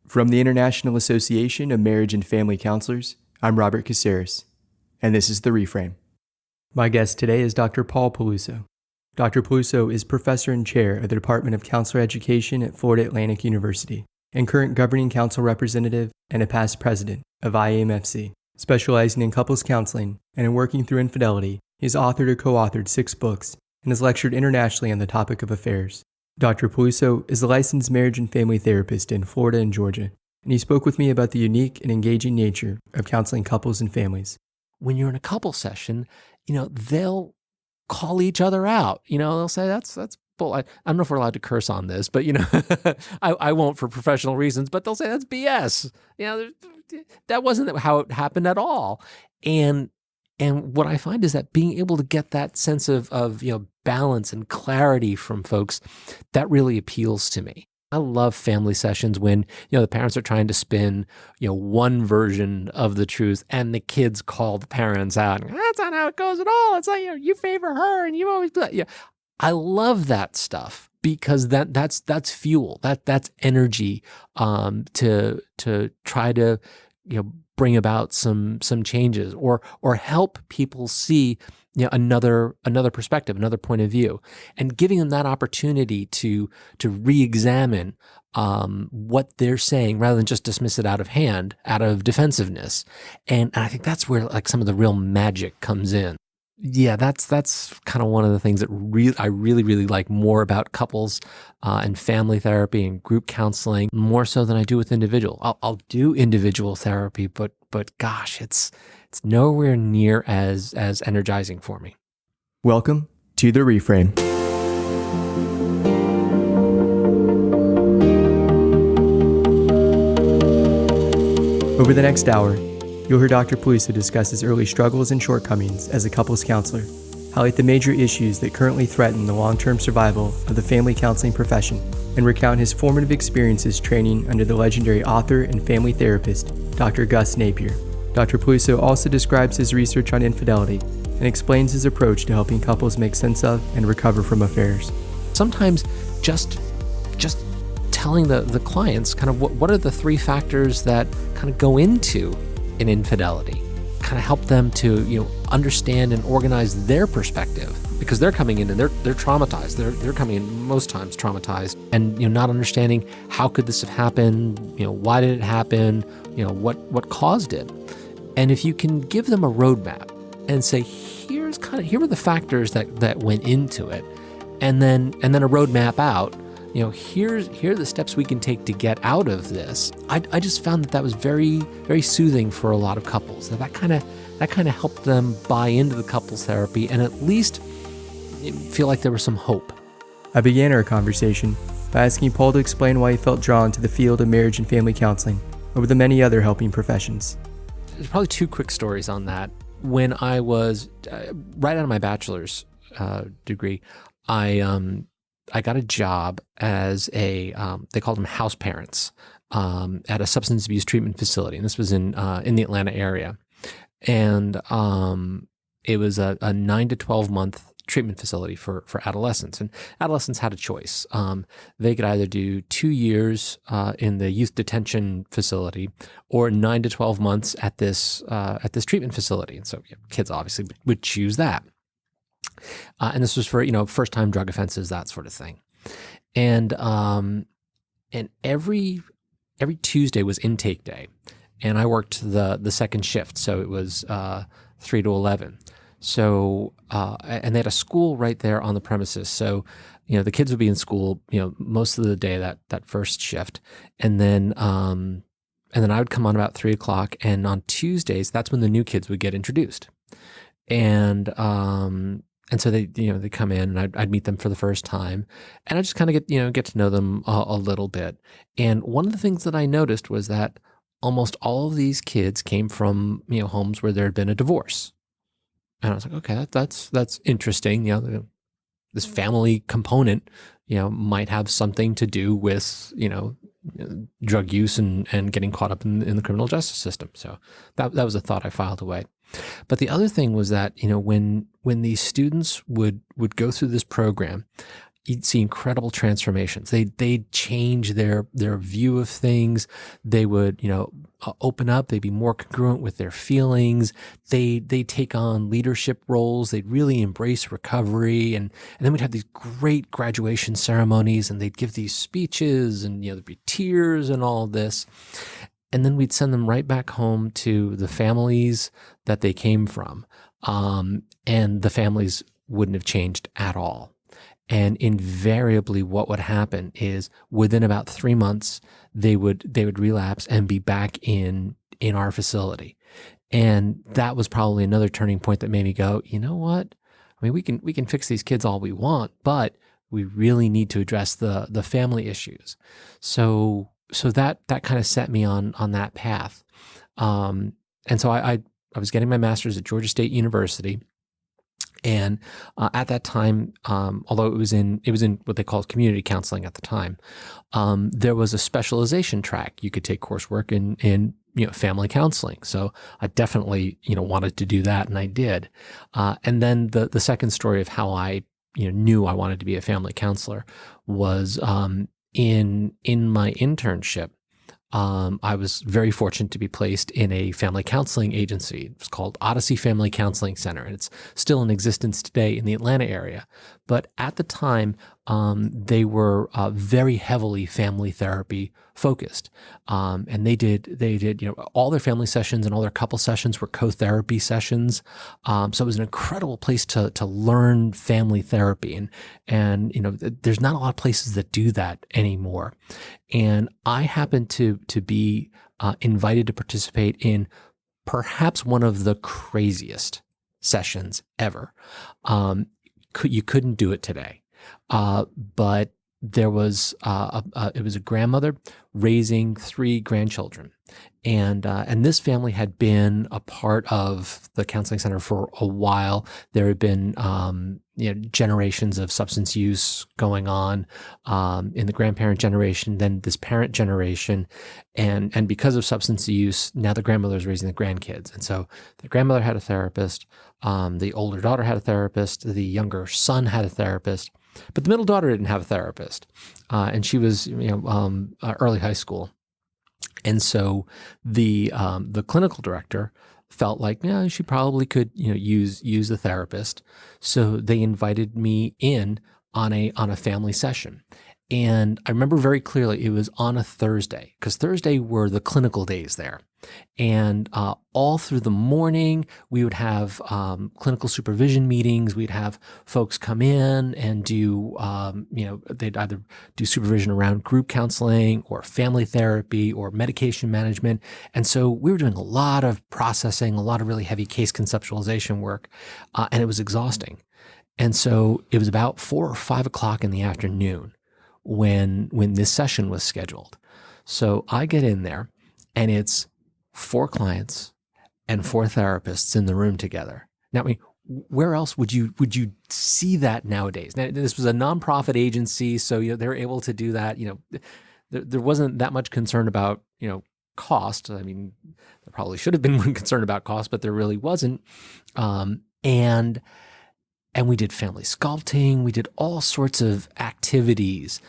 From the International Association of Marriage and Family Counselors, I'm Robert Casares, and this is The Reframe. My guest today is Dr. Paul Peluso. Dr. Peluso is professor and chair of the Department of Counselor Education at Florida Atlantic University and current governing council representative and a past president of IAMFC. Specializing in couples counseling and in working through infidelity, he has authored or co-authored 6 books and has lectured internationally on the topic of affairs. Dr. Peluso is a licensed marriage and family therapist in Florida and Georgia, and he spoke with me about the unique and engaging nature of counseling couples and families. When you're in a couple session, they'll call each other out. They'll say, that's bull. I don't know if we're allowed to curse on this, but, I won't for professional reasons, but they'll say that's BS. That wasn't how it happened at all. And what I find is that being able to get that sense of balance and clarity from folks, that really appeals to me. I love family sessions when, the parents are trying to spin, one version of the truth and the kids call the parents out. That's not how it goes at all. It's like, you favor her and you always, I love that stuff because that's fuel. That's energy, to try to, bring about some changes or help people see another perspective, another point of view, and giving them that opportunity to re-examine what they're saying rather than just dismiss it out of hand, out of defensiveness. And I think that's where some of the real magic comes in. Yeah, that's kind of one of the things that I really like more about couples and family therapy and group counseling, more so than I do with individual. I'll do individual therapy, but gosh, it's nowhere near as energizing for me. Welcome to The Reframe. Over the next hour, you'll hear Dr. Peluso discuss his early struggles and shortcomings as a couples counselor, highlight the major issues that currently threaten the long-term survival of the family counseling profession, and recount his formative experiences training under the legendary author and family therapist, Dr. Gus Napier. Dr. Peluso also describes his research on infidelity and explains his approach to helping couples make sense of and recover from affairs. Sometimes just telling the clients kind of what are the 3 factors that kind of go into an infidelity, kind of help them to understand and organize their perspective, because they're coming in and they're traumatized. They're coming in most times traumatized and not understanding how could this have happened, why did it happen, what caused it. And if you can give them a roadmap and say, here are the factors that went into it, and then a roadmap out, here are the steps we can take to get out of this. I just found that was very, very soothing for a lot of couples. That kind of helped them buy into the couples therapy and at least feel like there was some hope. I began our conversation by asking Paul to explain why he felt drawn to the field of marriage and family counseling over the many other helping professions. There's probably 2 quick stories on that. When I was right out of my bachelor's degree, I got a job as they called them house parents at a substance abuse treatment facility, and this was in the Atlanta area. And it was a 9 to 12 month treatment facility for adolescents, and adolescents had a choice. They could either do 2 years in the youth detention facility or 9 to 12 months at this treatment facility, and so kids obviously would choose that. And this was for first-time drug offenses, that sort of thing. And every Tuesday was intake day, and I worked the second shift, so it was 3 to 11. So and they had a school right there on the premises, so the kids would be in school most of the day that first shift, and then I would come on about 3 o'clock, and on Tuesdays that's when the new kids would get introduced, and so they come in, and I'd meet them for the first time, and I just kind of get to know them a little bit. And one of the things that I noticed was that almost all of these kids came from homes where there had been a divorce, and I was like, okay, that's interesting. This family component, might have something to do with drug use and getting caught up in the criminal justice system. So that was a thought I filed away. But the other thing was that when these students would go through this program, you'd see incredible transformations. They'd change their view of things. They would, open up. They'd be more congruent with their feelings. They'd take on leadership roles. They'd really embrace recovery. And then we'd have these great graduation ceremonies, and they'd give these speeches, and, there'd be tears and all this. And then we'd send them right back home to the families that they came from. And the families wouldn't have changed at all. And invariably what would happen is within about 3 months, they would relapse and be back in our facility. And that was probably another turning point that made me go, you know what? I mean, we can fix these kids all we want, but we really need to address the family issues. So that kind of set me on that path. And so I was getting my master's at Georgia State University. And at that time, although it was in what they called community counseling at the time, there was a specialization track. You could take coursework in family counseling. So I definitely wanted to do that, and I did. And then the second story of how I knew I wanted to be a family counselor was in my internship. I was very fortunate to be placed in a family counseling agency. It was called Odyssey Family Counseling Center, and it's still in existence today in the Atlanta area. But at the time, they were very heavily family therapy focused, and they did all their family sessions and all their couple sessions were co-therapy sessions. So it was an incredible place to learn family therapy, and there's not a lot of places that do that anymore. And I happened to be invited to participate in perhaps one of the craziest sessions ever. You couldn't do it today, but there was it was a grandmother raising 3 grandchildren, and this family had been a part of the counseling center for a while. There had been generations of substance use going on in the grandparent generation, then this parent generation, and because of substance use, now the grandmother is raising the grandkids, and so the grandmother had a therapist, the older daughter had a therapist, the younger son had a therapist. But the middle daughter didn't have a therapist, and she was, early high school, and so the clinical director felt like, she probably could, use a therapist. So they invited me in on a family session, and I remember very clearly it was on a Thursday, because Thursday were the clinical days there. And all through the morning, we would have clinical supervision meetings. We'd have folks come in and do, they'd either do supervision around group counseling or family therapy or medication management. And so we were doing a lot of processing, a lot of really heavy case conceptualization work, and it was exhausting. And so it was about 4 or 5 o'clock in the afternoon when this session was scheduled. So I get in there, and it's 4 clients and 4 therapists in the room together. Now, I mean, where else would you see that nowadays? Now, this was a nonprofit agency, so they were able to do that. There wasn't that much concern about cost. I mean, there probably should have been one concern about cost, but there really wasn't. And we did family sculpting. We did all sorts of activities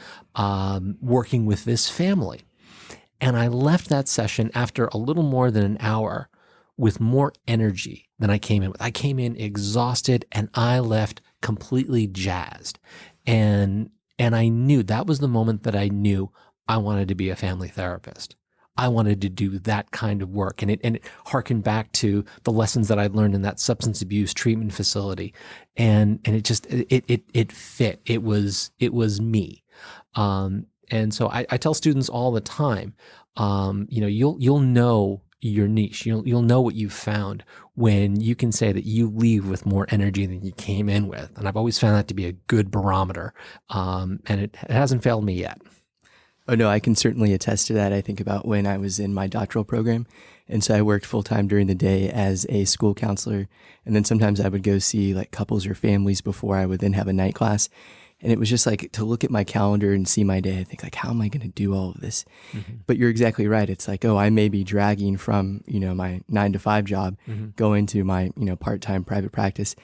working with this family. And I left that session after a little more than an hour with more energy than I came in with. I came in exhausted, and I left completely jazzed. And I knew that was the moment that I knew I wanted to be a family therapist. I wanted to do that kind of work. And it harkened back to the lessons that I'd learned in that substance abuse treatment facility. And it just, it fit. It was me. And so I tell students all the time, you'll know your niche. You'll know what you've found when you can say that you leave with more energy than you came in with. And I've always found that to be a good barometer. And it hasn't failed me yet. Oh, no, I can certainly attest to that. I think about when I was in my doctoral program. And so I worked full time during the day as a school counselor. And then sometimes I would go see like couples or families before I would then have a night class. And it was just like to look at my calendar and see my day, I think like, how am I going to do all of this? Mm-hmm. But you're exactly right. It's like, I may be dragging from, my 9 to 5 job, go into my, part-time private practice.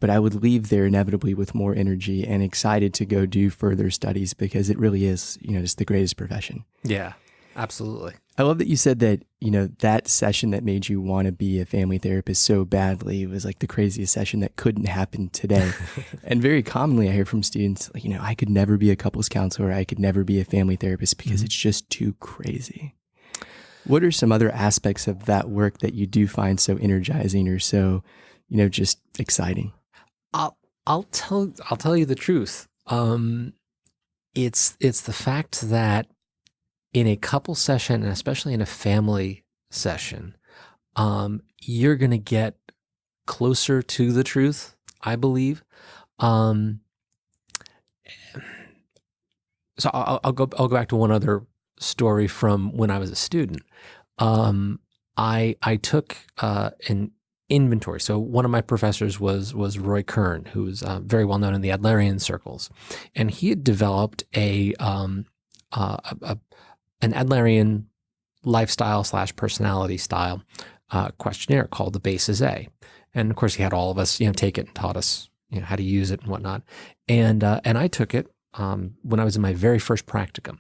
but I would leave there inevitably with more energy and excited to go do further studies because it really is, just the greatest profession. Yeah, absolutely. I love that you said that, that session that made you want to be a family therapist so badly was like the craziest session that couldn't happen today. And very commonly I hear from students, like, I could never be a couples counselor. I could never be a family therapist because it's just too crazy. What are some other aspects of that work that you do find so energizing or so, just exciting? I'll tell you the truth. It's the fact that in a couple session, and especially in a family session, you're going to get closer to the truth, I believe. So I'll go back to one other story from when I was a student. I took an inventory. So one of my professors was Roy Kern, who's very well known in the Adlerian circles, and he had developed an Adlerian lifestyle / personality style questionnaire called the Basis A. And of course, he had all of us, take it and taught us, how to use it and whatnot. And I took it when I was in my very first practicum.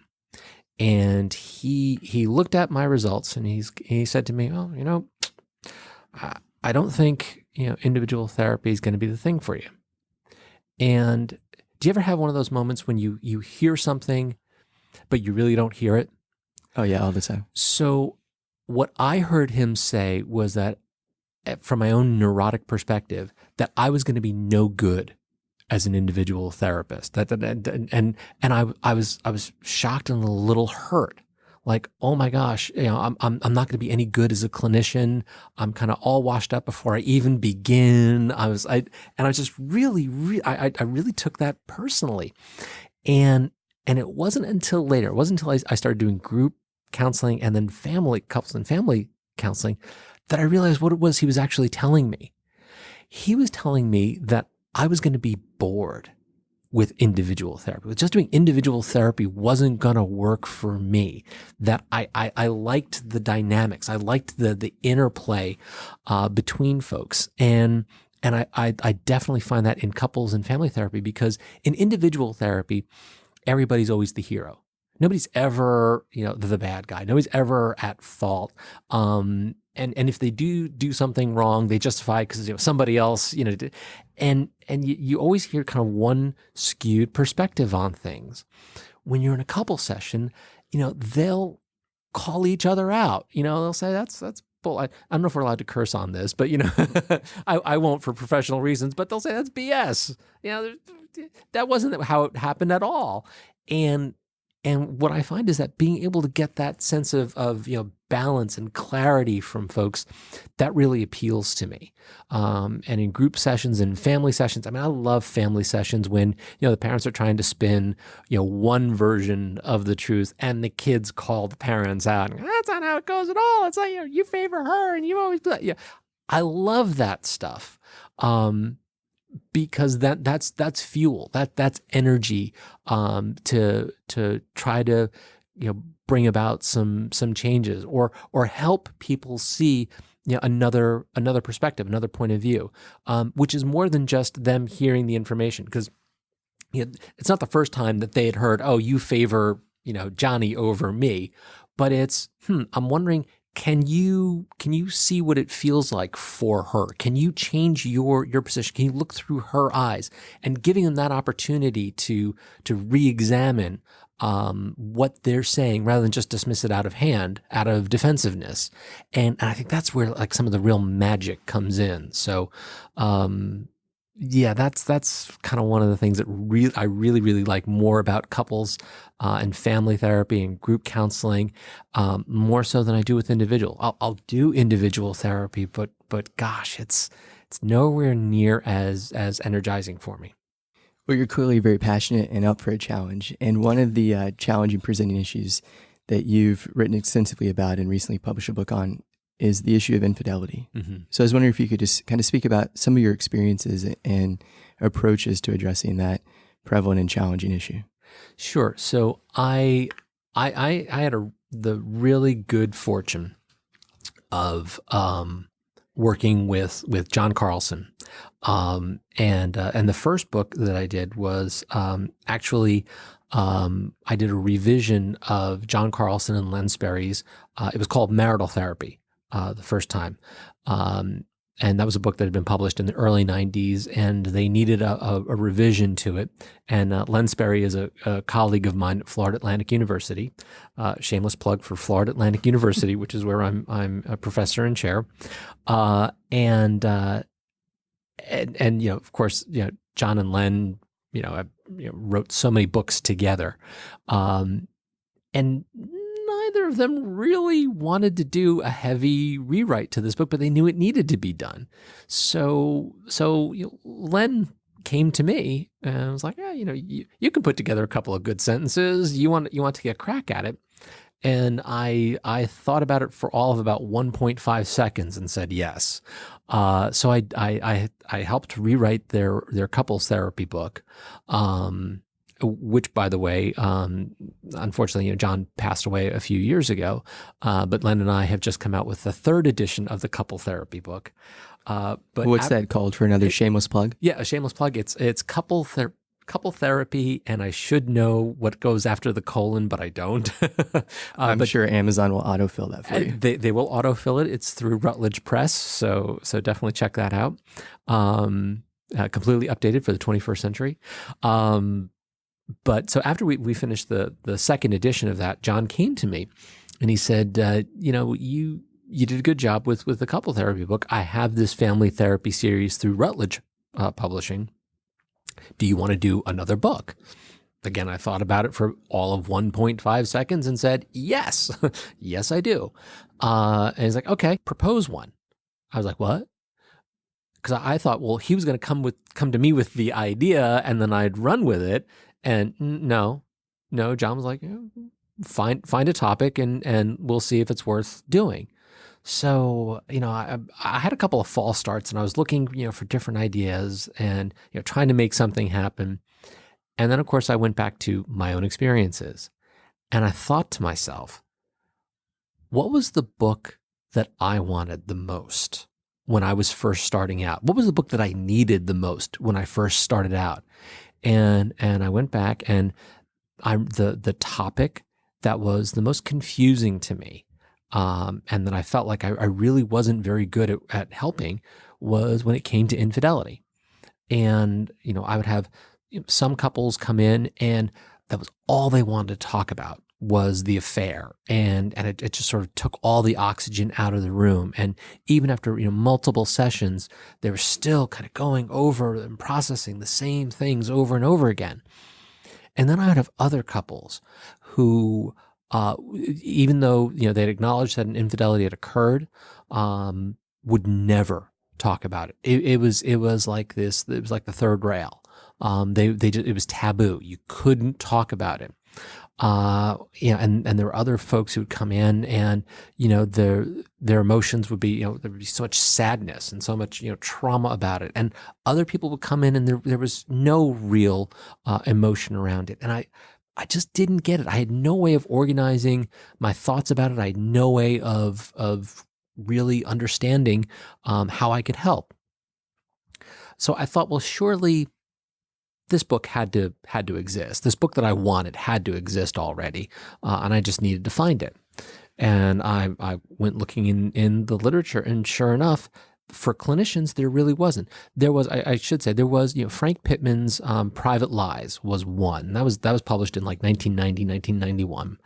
And he looked at my results and he said to me, "Oh, I don't think individual therapy is going to be the thing for you." And do you ever have one of those moments when you hear something, but you really don't hear it? Oh yeah, all the time. So what I heard him say was that, from my own neurotic perspective, that I was going to be no good as an individual therapist. And I was shocked and a little hurt. Like, oh my gosh, I'm not going to be any good as a clinician. I'm kind of all washed up before I even begin. I just really took that personally. And it wasn't until later, it wasn't until I started doing group counseling and then couples and family counseling that I realized what it was he was actually telling me. He was telling me that I was going to be bored with individual therapy. Just doing individual therapy wasn't going to work for me. That I liked the dynamics. I liked the interplay between folks. And I definitely find that in couples and family therapy, because in individual therapy, everybody's always the hero. Nobody's ever, the bad guy. Nobody's ever at fault. And if they do something wrong, they justify it because somebody else, and you always hear kind of one skewed perspective on things. When you're in a couple session, they'll call each other out. They'll say that's bull. I don't know if we're allowed to curse on this, but I won't for professional reasons. But they'll say that's BS. That wasn't how it happened at all. And what I find is that being able to get that sense of balance and clarity from folks, that really appeals to me. And in group sessions and family sessions, I love family sessions when, the parents are trying to spin, one version of the truth and the kids call the parents out. And, that's not how it goes at all. It's like, you favor her and you always do that. Yeah. I love that stuff. Because that's fuel, that's energy to try to bring about some changes or help people see another perspective, another point of view, which is more than just them hearing the information, because it's not the first time that they had heard, oh, you favor Johnny over me, but it's I'm wondering, can you see what it feels like for her? Can you change your position? Can you look through her eyes? And giving them that opportunity to re-examine what they're saying rather than just dismiss it out of hand, out of defensiveness. And I think that's where like some of the real magic comes in. So yeah, that's kind of one of the things that I really like more about couples and family therapy and group counseling, more so than I do with individual. I'll do individual therapy, but gosh, it's nowhere near as energizing for me. Well, you're clearly very passionate and up for a challenge. And one of the challenging presenting issues that you've written extensively about and recently published a book on is the issue of infidelity. Mm-hmm. So I was wondering if you could just kind of speak about some of your experiences and approaches to addressing that prevalent and challenging issue. Sure. So I had the really good fortune of working with John Carlson. And the first book that I did was actually I did a revision of John Carlson and Len Sperry's. It was called Marital Therapy the first time. And that was a book that had been published in the early 90s, and they needed a revision to it. And Len Sperry is a colleague of mine at Florida Atlantic University. Shameless plug for Florida Atlantic University, which is where I'm a professor and chair. And of course, John and Len, wrote so many books together. And neither of them really wanted to do a heavy rewrite to this book, but they knew it needed to be done. So Len came to me and was like, you can put together a couple of good sentences. You want to take a crack at it. And I thought about it for all of about 1.5 seconds and said yes. So I helped rewrite their couples therapy book, which, by the way, unfortunately, John passed away a few years ago. But Len and I have just come out with the third edition of the couple therapy book. But what's that called, for another shameless plug? Yeah, a shameless plug. It's couple therapy, and I should know what goes after the colon, but I don't. I'm sure Amazon will autofill that for you. They will autofill it. It's through Routledge Press, so definitely check that out. Completely updated for the 21st century. But so after we finished the second edition of that, John came to me and he said, you did a good job with the couple therapy book. I have this family therapy series through Routledge Publishing. Do you want to do another book? Again, I thought about it for all of 1.5 seconds and said, yes, yes, I do. And he's like, okay, propose one. I was like, what? Because I thought, well, he was going to come to me with the idea and then I'd run with it. And no, John was like, find a topic and we'll see if it's worth doing. So, I had a couple of false starts and I was looking, for different ideas and, trying to make something happen. And then, of course, I went back to my own experiences and I thought to myself, what was the book that I wanted the most when I was first starting out? What was the book that I needed the most when I first started out? And I went back and the topic that was the most confusing to me, and that I felt like I really wasn't very good at helping, was when it came to infidelity. And, I would have some couples come in and that was all they wanted to talk about was the affair. And it just sort of took all the oxygen out of the room. And even after, multiple sessions, they were still kind of going over and processing the same things over and over again. And then I would have other couples who, even though, they'd acknowledged that an infidelity had occurred, would never talk about it. It was like this. It was like the third rail. It was taboo. You couldn't talk about it. And there were other folks who would come in and, their emotions would be, there would be so much sadness and so much, trauma about it. And other people would come in and there was no real, emotion around it. And I just didn't get it. I had no way of organizing my thoughts about it. I had no way of really understanding, how I could help. So I thought, well, surely this book had to exist. This book that I wanted had to exist already, and I just needed to find it. And I went looking in the literature, and sure enough, for clinicians, there really wasn't. There was, I should say, there was, Frank Pittman's Private Lies was one. That was published in like 1990, 1991.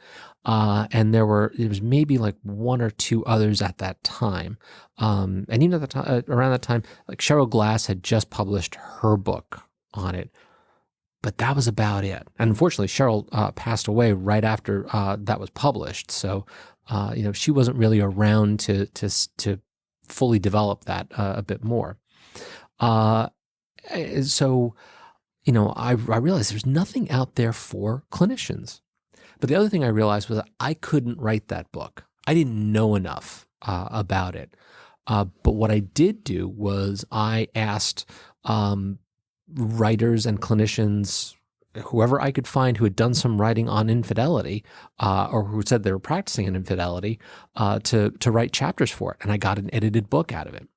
And there was maybe like one or two others at that time. And even at the time, around that time, like Cheryl Glass had just published her book on it. But that was about it. And unfortunately, Cheryl passed away right after that was published. So, she wasn't really around to fully develop that a bit more. So, I realized there's nothing out there for clinicians. But the other thing I realized was that I couldn't write that book. I didn't know enough about it. But what I did do was I asked writers and clinicians, whoever I could find who had done some writing on infidelity, or who said they were practicing an infidelity, to write chapters for it. And I got an edited book out of it.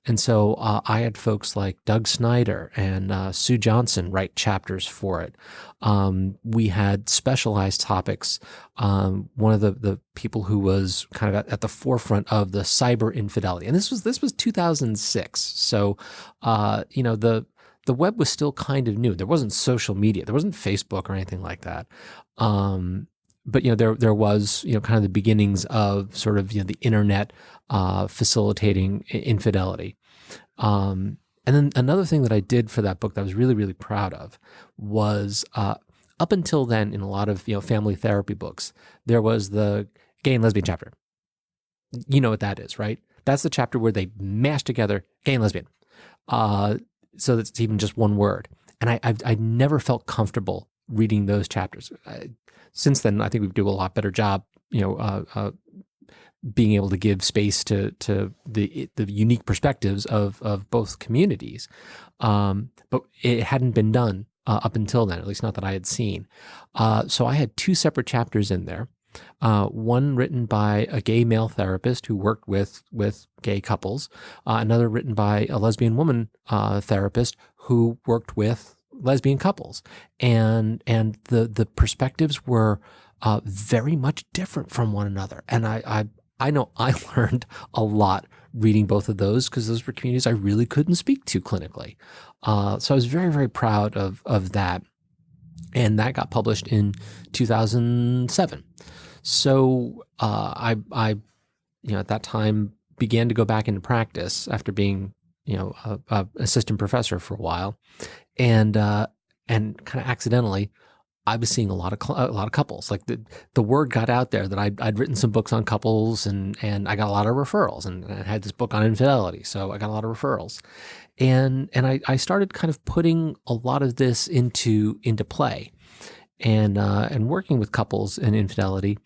And so I had folks like Doug Snyder and Sue Johnson write chapters for it. We had specialized topics. One of the people who was kind of at the forefront of the cyber infidelity, and this was 2006. So, the web was still kind of new. There wasn't social media. There wasn't Facebook or anything like that. But there was kind of the beginnings of sort of the internet facilitating infidelity. And then another thing that I did for that book that I was really, really proud of was up until then in a lot of family therapy books, there was the gay and lesbian chapter. You know what that is, right? That's the chapter where they mash together gay and lesbian. So that's even just one word. And I never felt comfortable reading those chapters. Since then, I think we do a lot better job, being able to give space to the unique perspectives of both communities. But it hadn't been done up until then, at least not that I had seen. So I had two separate chapters in there. One written by a gay male therapist who worked with gay couples, another written by a lesbian woman therapist who worked with lesbian couples, and the perspectives were very much different from one another. And I know I learned a lot reading both of those because those were communities I really couldn't speak to clinically. So I was very, very proud of that. And that got published in 2007. So I at that time began to go back into practice after being a assistant professor for a while, and kind of accidentally, I was seeing a lot of couples. Like the word got out there that I'd written some books on couples, and I got a lot of referrals, and I had this book on infidelity, so I got a lot of referrals, and I started kind of putting a lot of this into play, and working with couples and infidelity,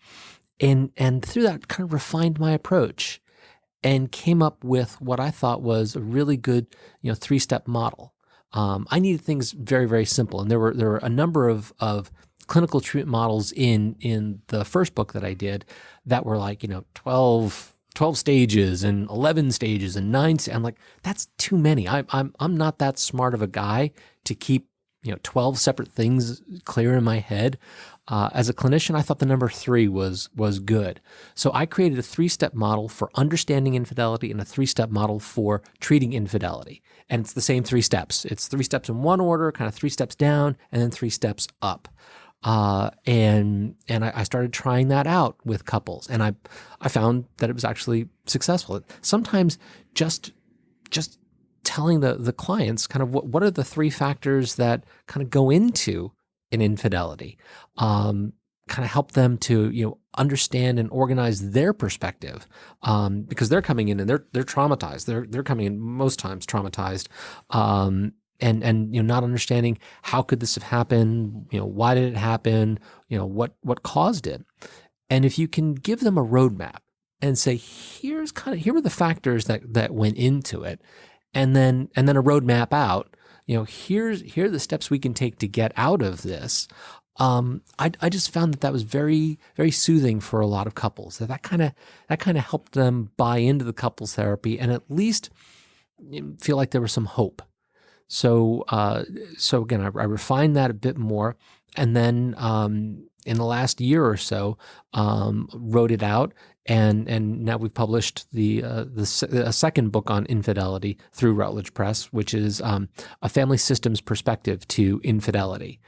and through that kind of refined my approach, and came up with what I thought was a really good 3-step model. I needed things very, very simple. And there were a number of clinical treatment models in the first book that I did that were like, 12 stages and 11 stages and 9. I'm like, that's too many. I'm not that smart of a guy to keep 12 separate things clear in my head. As a clinician, I thought the number 3 was good. So I created a 3-step model for understanding infidelity and a 3-step model for treating infidelity. And it's the same 3 steps. It's 3 steps in one order, kind of 3 steps down, and then 3 steps up. And I started trying that out with couples, and I found that it was actually successful. Sometimes just telling the clients kind of what are the 3 factors that kind of go into an infidelity, kind of help them to understand and organize their perspective, because they're coming in and they're traumatized. They're coming in most times traumatized, and not understanding how could this have happened, why did it happen, what caused it. And if you can give them a roadmap and say, here were the factors that went into it, and then a roadmap out, here are the steps we can take to get out of this. I just found that was very, very soothing for a lot of couples. That kind of helped them buy into the couples therapy and at least feel like there was some hope. So again, I refined that a bit more, and then in the last year or so, wrote it out, and now we've published a second book on infidelity through Routledge Press, which is a family systems perspective to infidelity.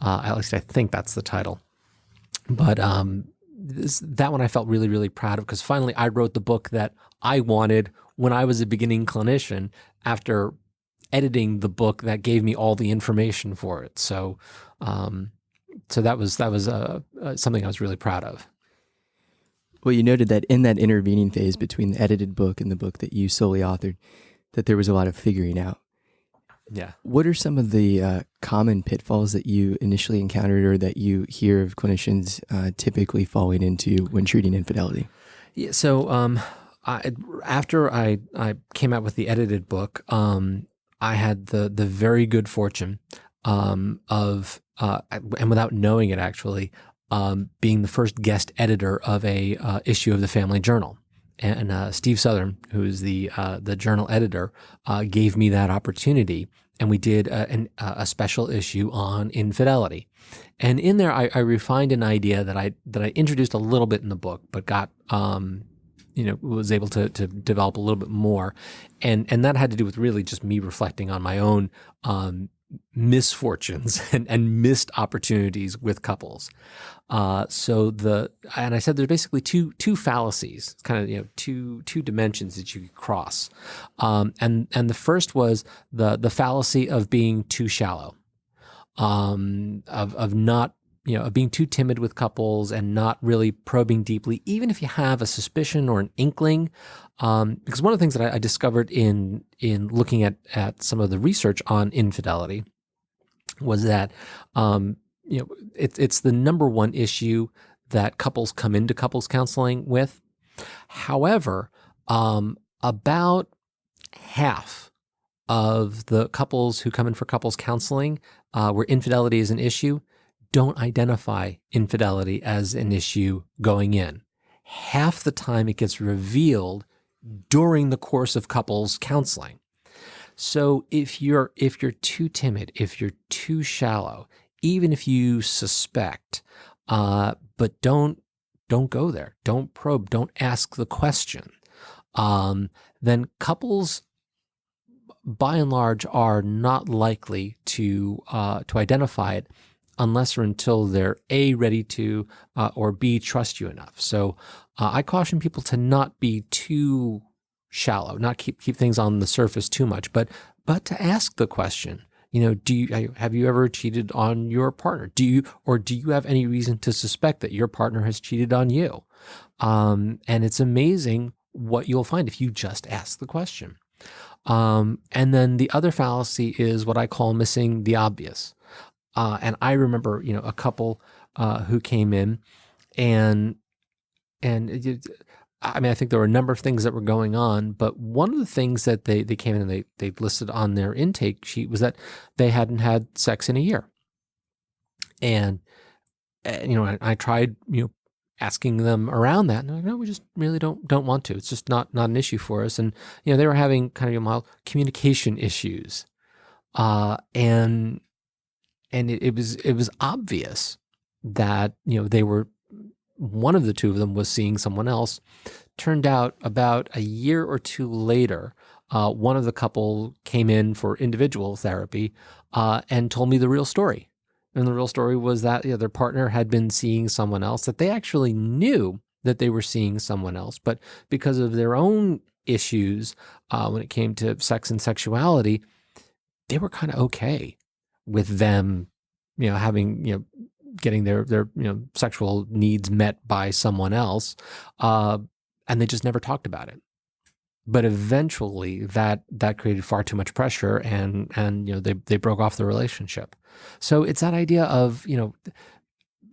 At least I think that's the title. But that one I felt really, really proud of, because finally I wrote the book that I wanted when I was a beginning clinician, after editing the book that gave me all the information for it. So that was something I was really proud of. Well, you noted that in that intervening phase between the edited book and the book that you solely authored, that there was a lot of figuring out. Yeah. What are some of the common pitfalls that you initially encountered, or that you hear of clinicians typically falling into when treating infidelity? Yeah. So after I came out with the edited book, I had the very good fortune of and without knowing it actually, being the first guest editor of a issue of the Family Journal. And Steve Southern, who is the journal editor, gave me that opportunity, and we did a special issue on infidelity. And in there, I refined an idea that I introduced a little bit in the book, but got was able to develop a little bit more, and that had to do with really just me reflecting on my own misfortunes and missed opportunities with couples. And I said there's basically two fallacies, kind of two dimensions that you could cross. And the first was the fallacy of being too shallow, of not of being too timid with couples and not really probing deeply, even if you have a suspicion or an inkling. Because one of the things that I discovered in looking at some of the research on infidelity was that it's the number one issue that couples come into couples counseling with. However, about half of the couples who come in for couples counseling where infidelity is an issue don't identify infidelity as an issue going in. Half the time it gets revealed during the course of couples counseling. So if you're too timid, if you're too shallow, even if you suspect, but don't go there, don't probe, don't ask the question, then couples by and large are not likely to identify it unless or until they're A, ready to, or B, trust you enough. So I caution people to not be too shallow, not keep things on the surface too much, but to ask the question, have you ever cheated on your partner? Do you have any reason to suspect that your partner has cheated on you? And it's amazing what you'll find if you just ask the question. And then the other fallacy is what I call missing the obvious. And I remember, a couple who came in, and I think there were a number of things that were going on, but one of the things that they came in and they listed on their intake sheet was that they hadn't had sex in a year. And I tried, asking them around that, and they're like, no, we just really don't want to. It's just not an issue for us. And they were having kind of mild communication issues, and it was obvious that they were, one of the two of them was seeing someone else. Turned out about a year or two later, one of the couple came in for individual therapy and told me the real story. And the real story was that their partner had been seeing someone else, that they actually knew that they were seeing someone else, but because of their own issues when it came to sex and sexuality, they were kind of okay with them, having, getting their sexual needs met by someone else, and they just never talked about it. But eventually, that created far too much pressure, and they broke off the relationship. So it's that idea of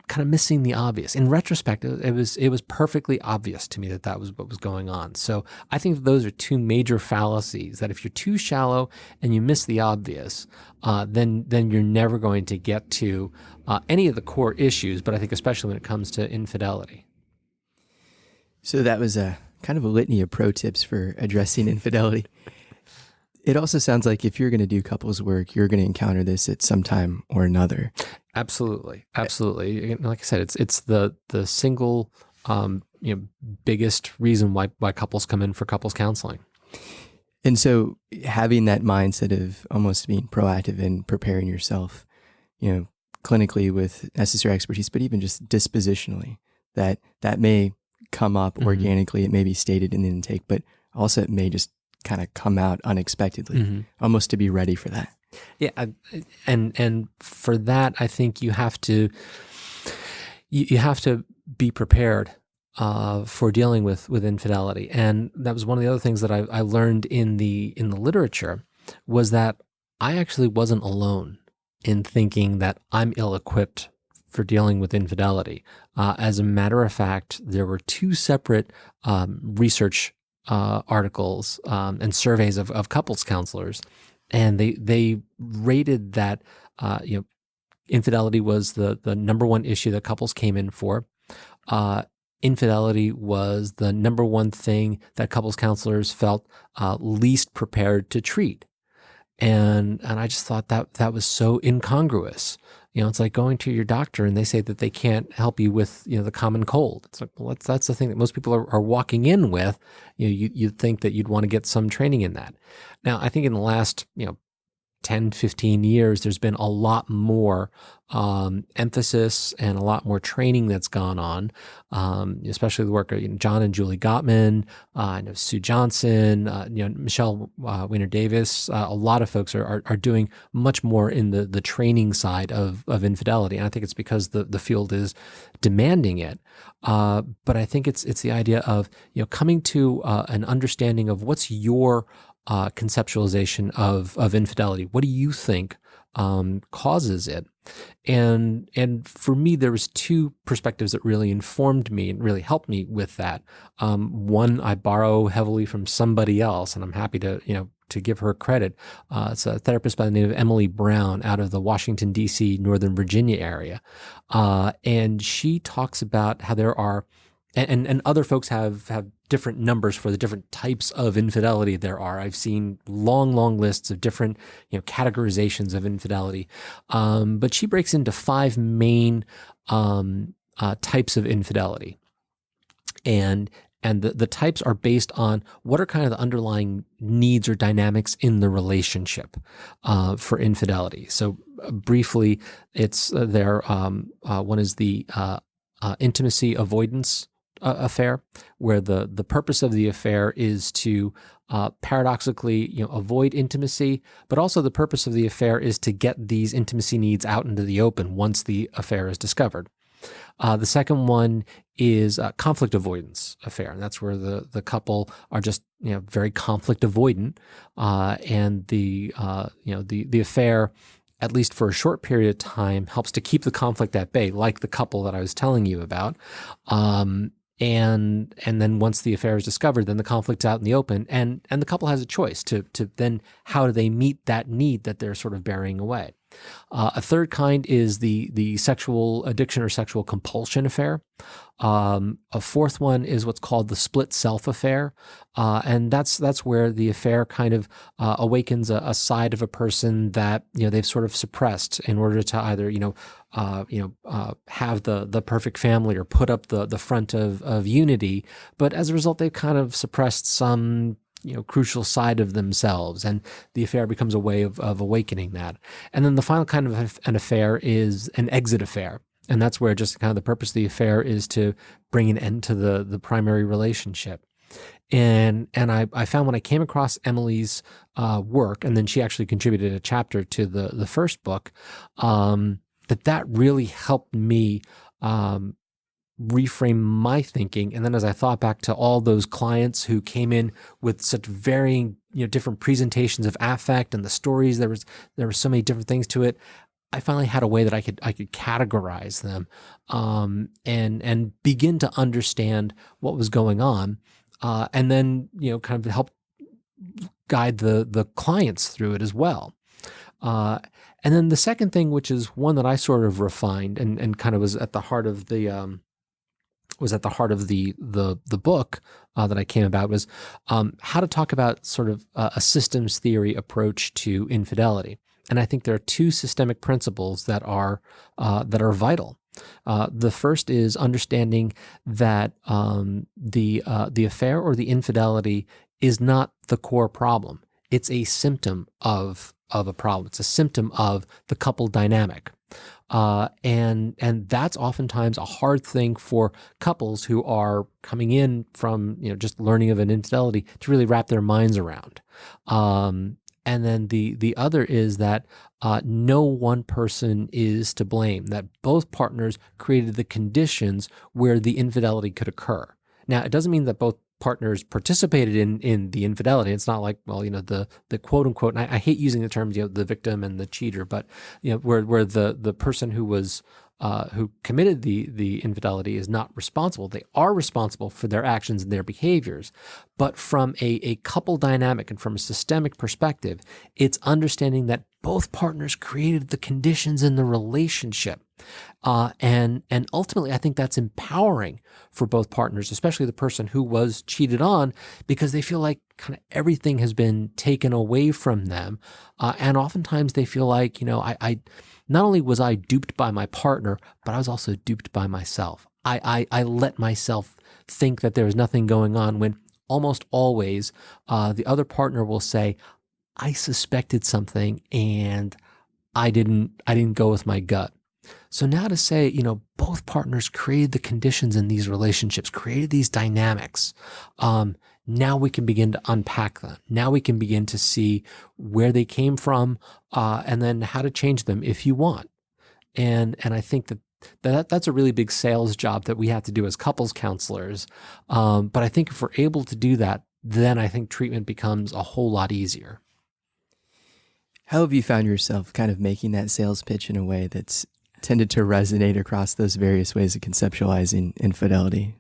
kind of missing the obvious. In retrospect, it was perfectly obvious to me that was what was going on. So I think those are two major fallacies, that if you're too shallow and you miss the obvious, then you're never going to get to any of the core issues, but I think especially when it comes to infidelity. So that was a kind of a litany of pro tips for addressing infidelity. It also sounds like if you're going to do couples work, you're going to encounter this at some time or another. Absolutely. Like I said, it's the single biggest reason why couples come in for couples counseling. And so having that mindset of almost being proactive and preparing yourself, clinically with necessary expertise, but even just dispositionally, that may come up organically. It may be stated in the intake, but also it may just kind of come out unexpectedly, almost to be ready for that. Yeah. And for that, I think you have to be prepared for dealing with infidelity. And that was one of the other things that I learned in the literature, was that I actually wasn't alone in thinking that I'm ill-equipped for dealing with infidelity. As a matter of fact, there were two separate research articles and surveys of couples counselors, and they rated that infidelity was the number one issue that couples came in for. infidelity was the number one thing that couples counselors felt least prepared to treat. And I just thought that was so incongruous. It's like going to your doctor and they say that they can't help you with, the common cold. It's like, well, that's the thing that most people are walking in with. You'd think that you'd want to get some training in that. Now, I think in the last, 10, 15 years, there's been a lot more emphasis and a lot more training that's gone on, especially the work of John and Julie Gottman, I know Sue Johnson, Michelle Weiner Davis. A lot of folks are doing much more in the training side of infidelity, and I think it's because the field is demanding it. But I think it's the idea of coming to an understanding of what's your conceptualization of infidelity. What do you think causes it? And for me, there was two perspectives that really informed me and really helped me with that. One, I borrow heavily from somebody else, and I'm happy to give her credit. It's a therapist by the name of Emily Brown out of the Washington, D.C., Northern Virginia area. And she talks about how there are, and other folks have different numbers for the different types of infidelity there are. I've seen long lists of different, categorizations of infidelity. But she breaks into 5 main types of infidelity. And the types are based on what are kind of the underlying needs or dynamics in the relationship for infidelity. So briefly, it's one is the intimacy avoidance affair, where the purpose of the affair is to paradoxically avoid intimacy, but also the purpose of the affair is to get these intimacy needs out into the open once the affair is discovered. The second one is conflict avoidance affair, and that's where the couple are just very conflict avoidant, and the affair, at least for a short period of time, helps to keep the conflict at bay, like the couple that I was telling you about. And then once the affair is discovered, then the conflict's out in the open, and the couple has a choice to then how do they meet that need that they're sort of burying away. A third kind is the sexual addiction or sexual compulsion affair. A fourth one is what's called the split self affair, and that's where the affair kind of awakens a side of a person that they've sort of suppressed in order to either have the perfect family or put up the front of unity, but as a result they've kind of suppressed some crucial side of themselves, and the affair becomes a way of awakening that. And then the final kind of an affair is an exit affair. And that's where just kind of the purpose of the affair is to bring an end to the primary relationship. And I found when I came across Emily's work, and then she actually contributed a chapter to the first book, that really helped me reframe my thinking. And then as I thought back to all those clients who came in with such varying, different presentations of affect and the stories, there were so many different things to it. I finally had a way that I could categorize them, and begin to understand what was going on, and then kind of help guide the clients through it as well. And then the second thing, which is one that I sort of refined and kind of was at the heart of the book that I came about, was how to talk about sort of a systems theory approach to infidelity. And I think there are 2 systemic principles that are vital. The first is understanding that the affair or the infidelity is not the core problem. It's a symptom of a problem. It's a symptom of the couple dynamic. And that's oftentimes a hard thing for couples who are coming in from, just learning of an infidelity to really wrap their minds around. And then the other is that no one person is to blame, that both partners created the conditions where the infidelity could occur. Now, it doesn't mean that both partners participated in the infidelity. It's not like, well, the quote unquote, and I hate using the terms, the victim and the cheater, but where the person who was who committed the infidelity is not responsible. They are responsible for their actions and their behaviors. But from a couple dynamic and from a systemic perspective, it's understanding that both partners created the conditions in the relationship And ultimately, I think that's empowering for both partners, especially the person who was cheated on, because they feel like kind of everything has been taken away from them. And oftentimes they feel like, I not only was I duped by my partner, but I was also duped by myself. I let myself think that there was nothing going on, when almost always the other partner will say, I suspected something and I didn't go with my gut. So now to say, both partners created the conditions in these relationships, created these dynamics. Now we can begin to unpack them. Now we can begin to see where they came from, and then how to change them if you want. And I think that's a really big sales job that we have to do as couples counselors. But I think if we're able to do that, then I think treatment becomes a whole lot easier. How have you found yourself kind of making that sales pitch in a way that's tended to resonate across those various ways of conceptualizing infidelity?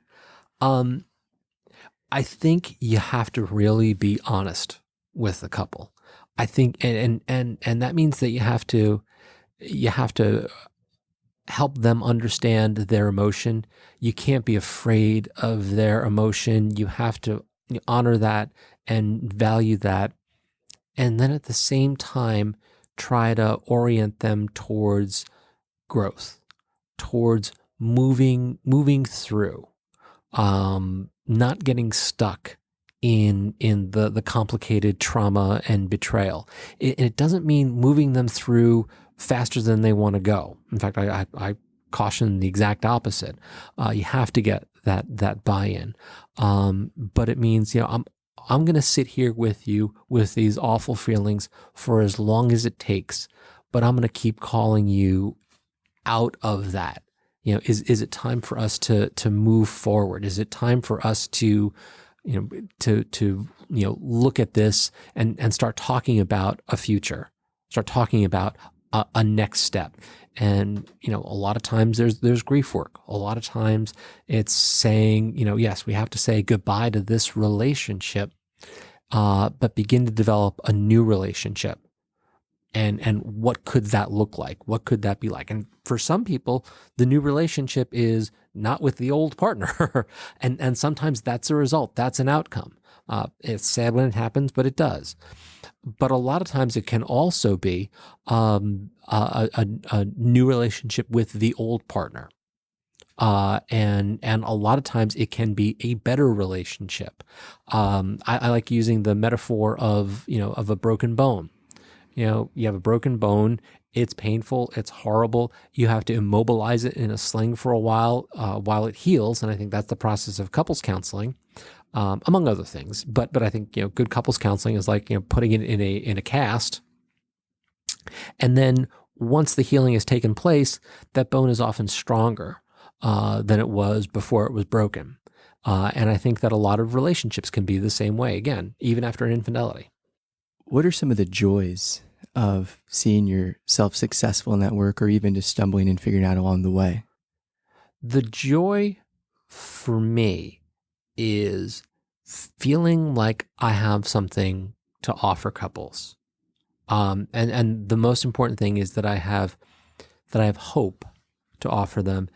I think you have to really be honest with the couple. I think, and that means that you have to help them understand their emotion. You can't be afraid of their emotion. You have to honor that and value that. And then at the same time, try to orient them towards growth, towards moving through, not getting stuck in the complicated trauma and betrayal. It doesn't mean moving them through faster than they want to go. In fact, I caution the exact opposite. You have to get that buy-in. But it means, I'm going to sit here with you with these awful feelings for as long as it takes, but I'm going to keep calling you out of that. Is it time for us to move forward? Is it time for us to look at this and start talking about a future, start talking about a next step? And, a lot of times there's grief work. A lot of times it's saying, yes, we have to say goodbye to this relationship, but begin to develop a new relationship. And what could that look like? What could that be like? And for some people, the new relationship is not with the old partner. and sometimes that's a result. That's an outcome. It's sad when it happens, but it does. But a lot of times it can also be a new relationship with the old partner. And a lot of times it can be a better relationship. I like using the metaphor of a broken bone. You have a broken bone. It's painful. It's horrible. You have to immobilize it in a sling for a while it heals. And I think that's the process of couples counseling, among other things. But I think good couples counseling is like putting it in a cast, and then once the healing has taken place, that bone is often stronger than it was before it was broken. And I think that a lot of relationships can be the same way. Again, even after an infidelity. What are some of the joys of seeing yourself successful in that work, or even just stumbling and figuring out along the way? The joy for me is feeling like I have something to offer couples. And the most important thing is that I have hope to offer them.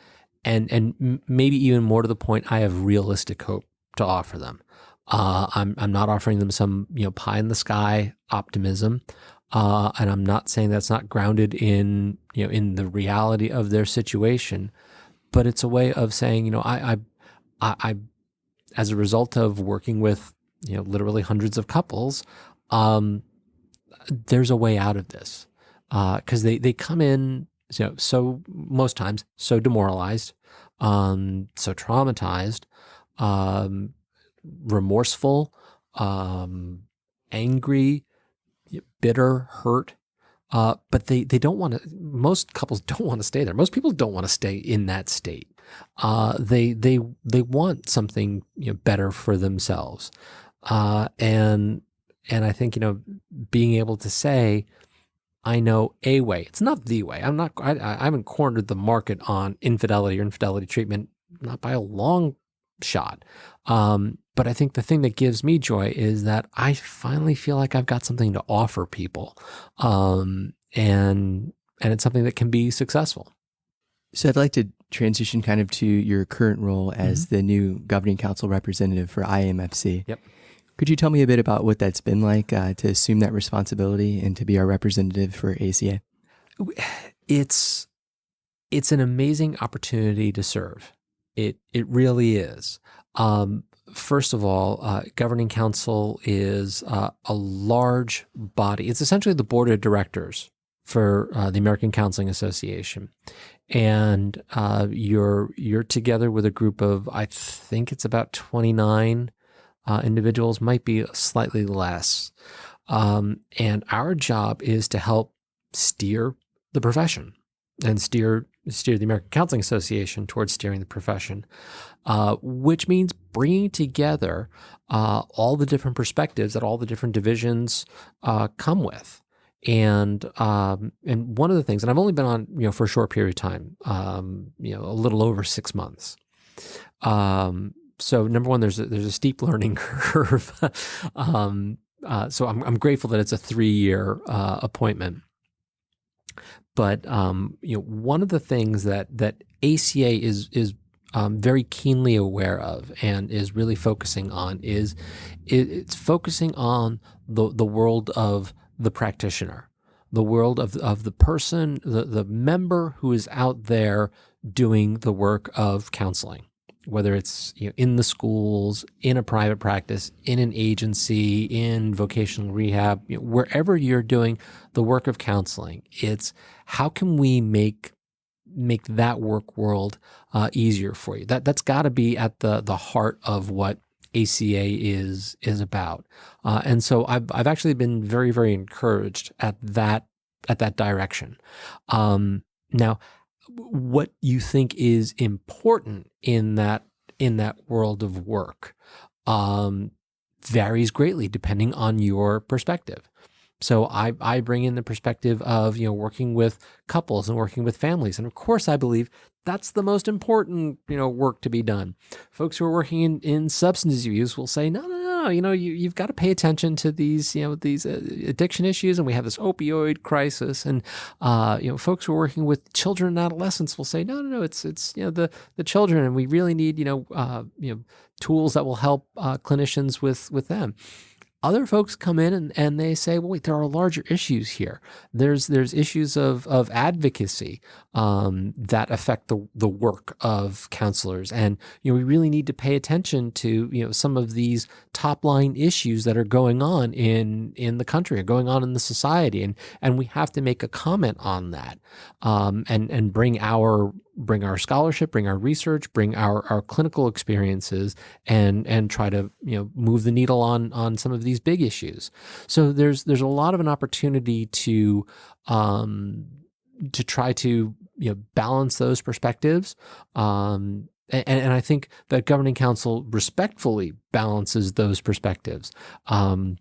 And maybe even more to the point, I have realistic hope to offer them. I'm not offering them some pie in the sky optimism, and I'm not saying that's not grounded in in the reality of their situation, but it's a way of saying I as a result of working with literally hundreds of couples, there's a way out of this, because they come in so most times so demoralized, so traumatized, remorseful, angry, bitter, hurt, but they don't want to. Most couples don't want to stay there. Most people don't want to stay in that state. They want something better for themselves, and I think being able to say, I know a way. It's not the way. I haven't cornered the market on infidelity or infidelity treatment, not by a long shot. But I think the thing that gives me joy is that I finally feel like I've got something to offer people. And it's something that can be successful. So I'd like to transition kind of to your current role as the new governing council representative for IMFC. Yep. Could you tell me a bit about what that's been like to assume that responsibility and to be our representative for ACA? It's an amazing opportunity to serve. It really is. First of all, governing council is a large body. It's essentially the board of directors for the American Counseling Association, and you're together with a group of, I think it's about 29 individuals, might be slightly less, and our job is to help steer the profession and steer the American Counseling Association towards steering the profession, which means bringing together all the different perspectives that all the different divisions come with. And one of the things, and I've only been on, for a short period of time, a little over 6 months. So number one, there's a steep learning curve. So I'm grateful that it's a 3-year appointment. But one of the things that ACA is very keenly aware of and is really focusing on is it's focusing on the world of the practitioner, the world of the person, the member who is out there doing the work of counseling, whether it's in the schools, in a private practice, in an agency, in vocational rehab, wherever you're doing the work of counseling. It's how can we make that work world easier for you? That's got to be at the heart of what ACA is about. And so I've actually been very, very encouraged at that direction. Now, what you think is important in that world of work varies greatly depending on your perspective. So I bring in the perspective of working with couples and working with families, and of course I believe that's the most important work to be done. Folks who are working in substance use will say no, you've got to pay attention to these these addiction issues, and we have this opioid crisis. And folks who are working with children and adolescents will say no, it's the children, and we really need tools that will help clinicians with them. Other folks come in and they say, well, wait, there are larger issues here. There's issues of advocacy that affect the work of counselors. And, we really need to pay attention to, some of these top line issues that are going on in the country and going on in the society. And we have to make a comment on that and bring our scholarship, bring our research, bring our clinical experiences, and try to move the needle on some of these big issues. So there's a lot of an opportunity to try to balance those perspectives. And I think that governing council respectfully balances those perspectives. I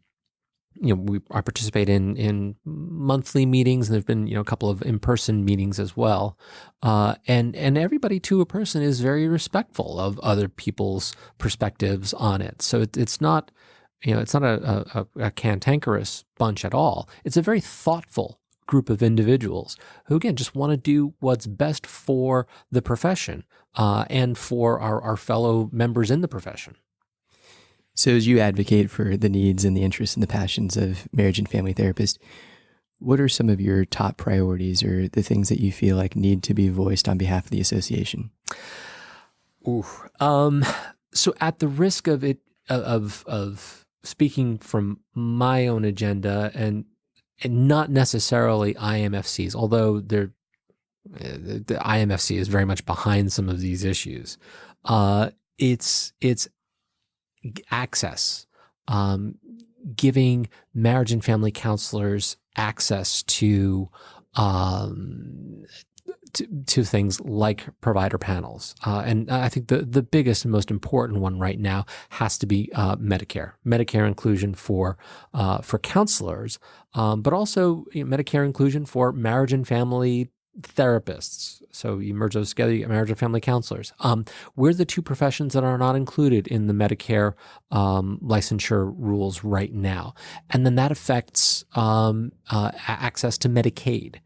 participate in monthly meetings, and there've been a couple of in-person meetings as well, and everybody to a person is very respectful of other people's perspectives on it. So it's not it's not a cantankerous bunch at all. It's a very thoughtful group of individuals who, again, just want to do what's best for the profession and for our fellow members in the profession. So as you advocate for the needs and the interests and the passions of marriage and family therapists, what are some of your top priorities or the things that you feel like need to be voiced on behalf of the association? So at the risk of speaking from my own agenda and not necessarily IMFC's, although the IMFC is very much behind some of these issues, it's access, giving marriage and family counselors access to things like provider panels. And I think the biggest and most important one right now has to be Medicare inclusion for counselors, but also Medicare inclusion for marriage and family therapists. So you merge those together, you get marriage and family counselors. We're the two professions that are not included in the Medicare licensure rules right now. And then that affects access to Medicaid.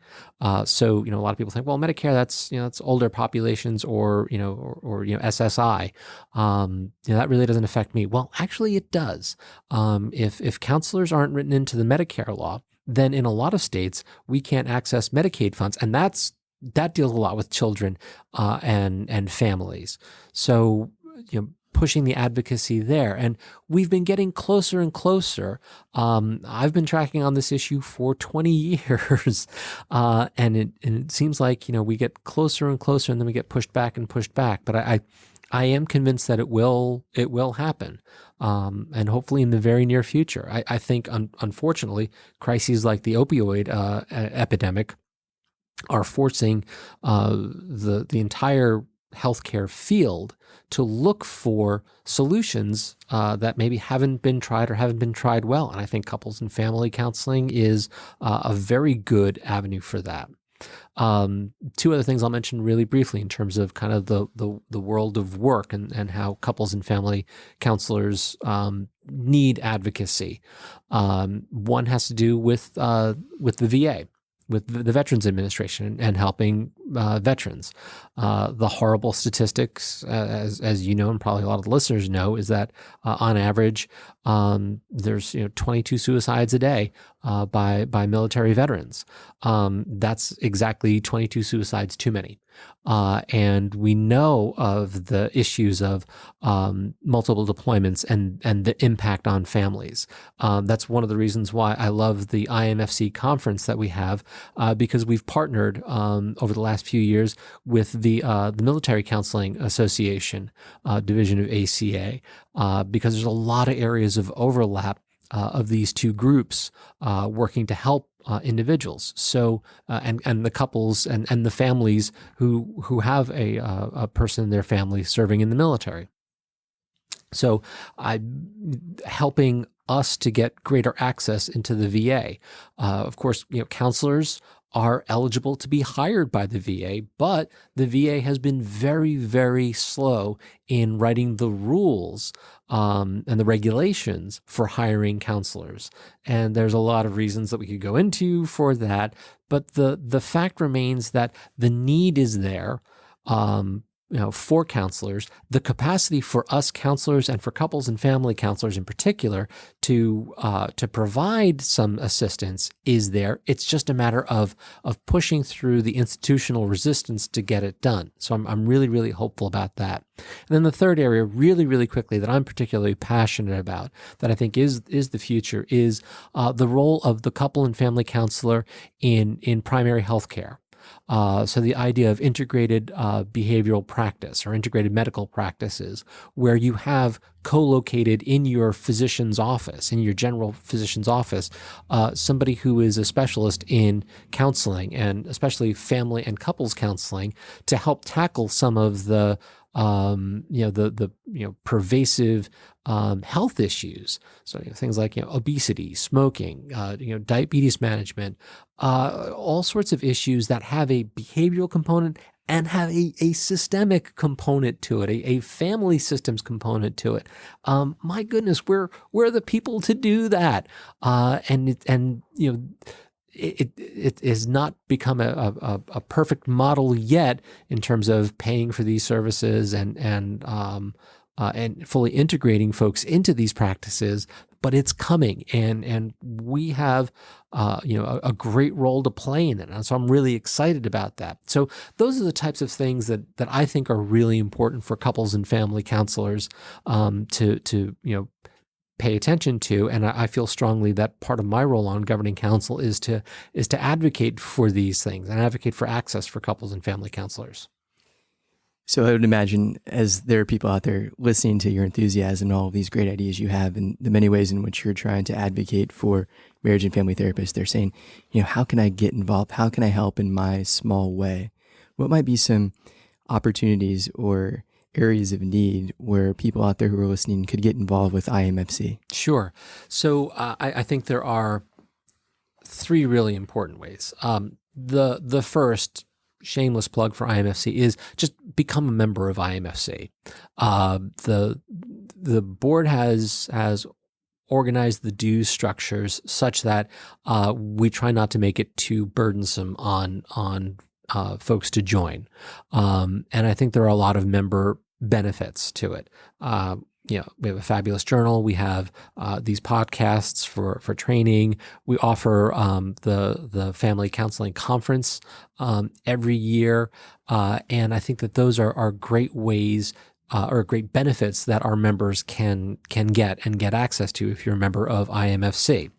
So, a lot of people think, well, Medicare, that's older populations or SSI. That really doesn't affect me. Well, actually it does. If counselors aren't written into the Medicare law, then in a lot of states, we can't access Medicaid funds. And that deals a lot with children and families. So, pushing the advocacy there. And we've been getting closer and closer. I've been tracking on this issue for 20 years. And it seems like, we get closer and closer and then we get pushed back and pushed back. But I am convinced that it will happen. And hopefully in the very near future. I think, unfortunately, crises like the opioid epidemic are forcing the entire healthcare field to look for solutions that maybe haven't been tried or haven't been tried well. And I think couples and family counseling is a very good avenue for that. Two other things I'll mention really briefly in terms of kind of the world of work and how couples and family counselors need advocacy. One has to do with the VA, with the Veterans Administration and helping veterans. The horrible statistics, as you know, and probably a lot of the listeners know, is that on average, there's 22 suicides a day by military veterans. That's exactly 22 suicides too many. And we know of the issues of multiple deployments and the impact on families. That's one of the reasons why I love the IMFC conference that we have, because we've partnered over the last few years with the Military Counseling Association division of ACA, because there's a lot of areas of overlap of these two groups working to help individuals. So, and the couples and the families who have a person in their family serving in the military. So, helping us to get greater access into the VA. Of course, counselors are eligible to be hired by the VA, but the VA has been very, very slow in writing the rules and the regulations for hiring counselors. And there's a lot of reasons that we could go into for that, but the fact remains that the need is there. For counselors, the capacity for us counselors and for couples and family counselors in particular to provide some assistance is there. It's just a matter of pushing through the institutional resistance to get it done. So I'm really, really hopeful about that. And then the third area, really, really quickly, that I'm particularly passionate about, that I think is the future, is the role of the couple and family counselor in primary health care. So the idea of integrated behavioral practice or integrated medical practices, where you have co-located in your physician's office, in your general physician's office, somebody who is a specialist in counseling, and especially family and couples counseling, to help tackle some of the pervasive health issues. So things like obesity, smoking, diabetes management, all sorts of issues that have a behavioral component and have a systemic component to it, a family systems component to it. My goodness, we're the people to do that, It has not become a perfect model yet in terms of paying for these services and fully integrating folks into these practices, but it's coming, and we have a great role to play in it. And so I'm really excited about that. So those are the types of things that I think are really important for couples and family counselors to pay attention to. And I feel strongly that part of my role on governing council is to advocate for these things and advocate for access for couples and family counselors. So I would imagine, as there are people out there listening to your enthusiasm and all of these great ideas you have and the many ways in which you're trying to advocate for marriage and family therapists, they're saying, how can I get involved? How can I help in my small way? What might be some opportunities or areas of need where people out there who are listening could get involved with IMFC? Sure. So I think there are three really important ways. The first shameless plug for IMFC is just become a member of IMFC. The board has organize the dues structures such that we try not to make it too burdensome on folks to join. And I think there are a lot of member benefits to it. We have a fabulous journal. We have these podcasts for training. We offer the family counseling conference every year. And I think that those are great ways or great benefits that our members can get access to if you're a member of IMFC.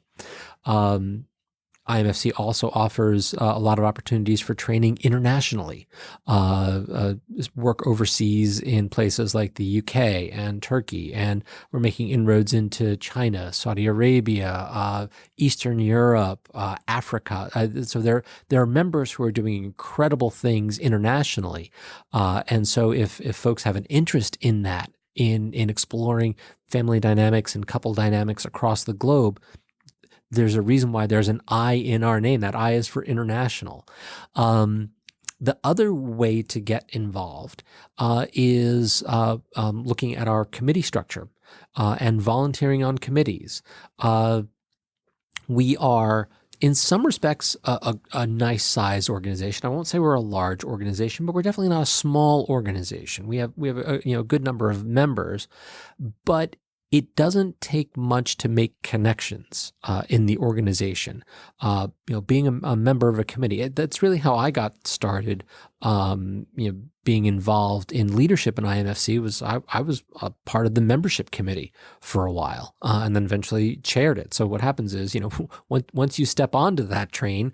IMFC also offers a lot of opportunities for training internationally, work overseas in places like the UK and Turkey, and we're making inroads into China, Saudi Arabia, Eastern Europe, Africa. So there are members who are doing incredible things internationally, and so if folks have an interest in that, in exploring family dynamics and couple dynamics across the globe, there's a reason why there's an I in our name. That I is for international. The other way to get involved is looking at our committee structure and volunteering on committees. We are, in some respects, a nice size organization. I won't say we're a large organization, but we're definitely not a small organization. We have a good number of members, but it doesn't take much to make connections in the organization. Being a member of a committee, that's really how I got started. Being involved in leadership in IMFC was I was a part of the membership committee for a while, and then eventually chaired it. So what happens is, once you step onto that train,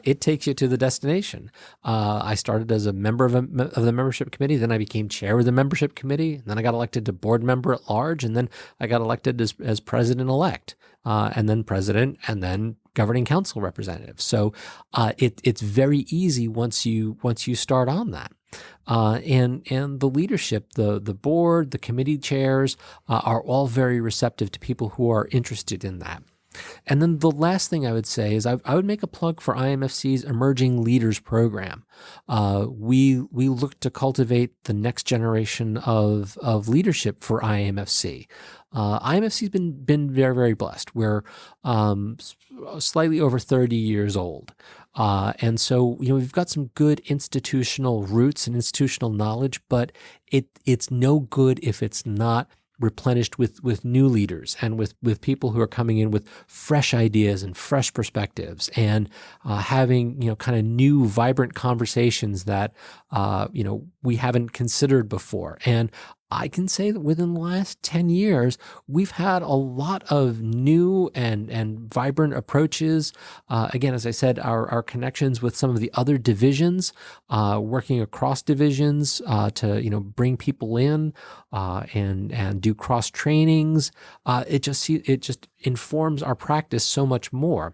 it takes you to the destination. I started as a member of the membership committee, then I became chair of the membership committee, and then I got elected to board member at large, and then I got elected as president-elect, and then president, and then governing council representative. So it's very easy once you start on that. And the leadership, the board, the committee chairs are all very receptive to people who are interested in that. And then the last thing I would say is I would make a plug for IMFC's Emerging Leaders Program. We look to cultivate the next generation of leadership for IMFC. IMFC's been very, very blessed. We're slightly over 30 years old. And so, we've got some good institutional roots and institutional knowledge, but it's no good if it's not replenished with new leaders and with people who are coming in with fresh ideas and fresh perspectives, and having kind of new vibrant conversations that we haven't considered before. And I can say that within the last 10 years, we've had a lot of new and vibrant approaches. Again, as I said, our connections with some of the other divisions, working across divisions to bring people in and do cross trainings. It just informs our practice so much more.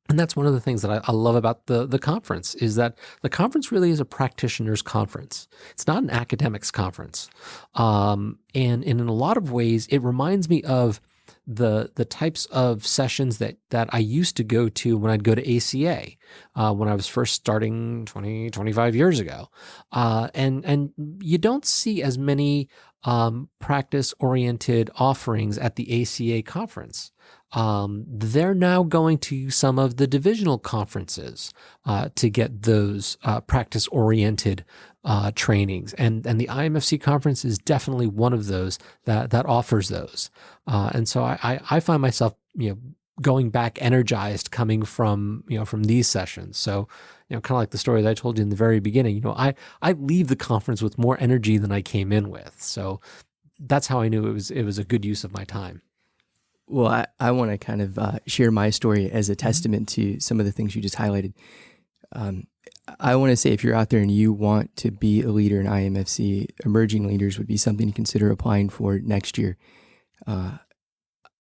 And that's one of the things that I love about the conference, is that the conference really is a practitioner's conference. It's not an academics conference. And in a lot of ways, it reminds me of the types of sessions that I used to go to when I'd go to ACA, when I was first starting 25 years ago. And you don't see as many practice-oriented offerings at the ACA conference. They're now going to some of the divisional conferences to get those practice-oriented trainings, and the IMFC conference is definitely one of those that offers those. And so I find myself going back energized coming from these sessions. So kind of like the story that I told you in the very beginning. I leave the conference with more energy than I came in with. So that's how I knew it was a good use of my time. Well, I want to kind of share my story as a testament to some of the things you just highlighted. I want to say, if you're out there and you want to be a leader in IMFC, Emerging Leaders would be something to consider applying for next year.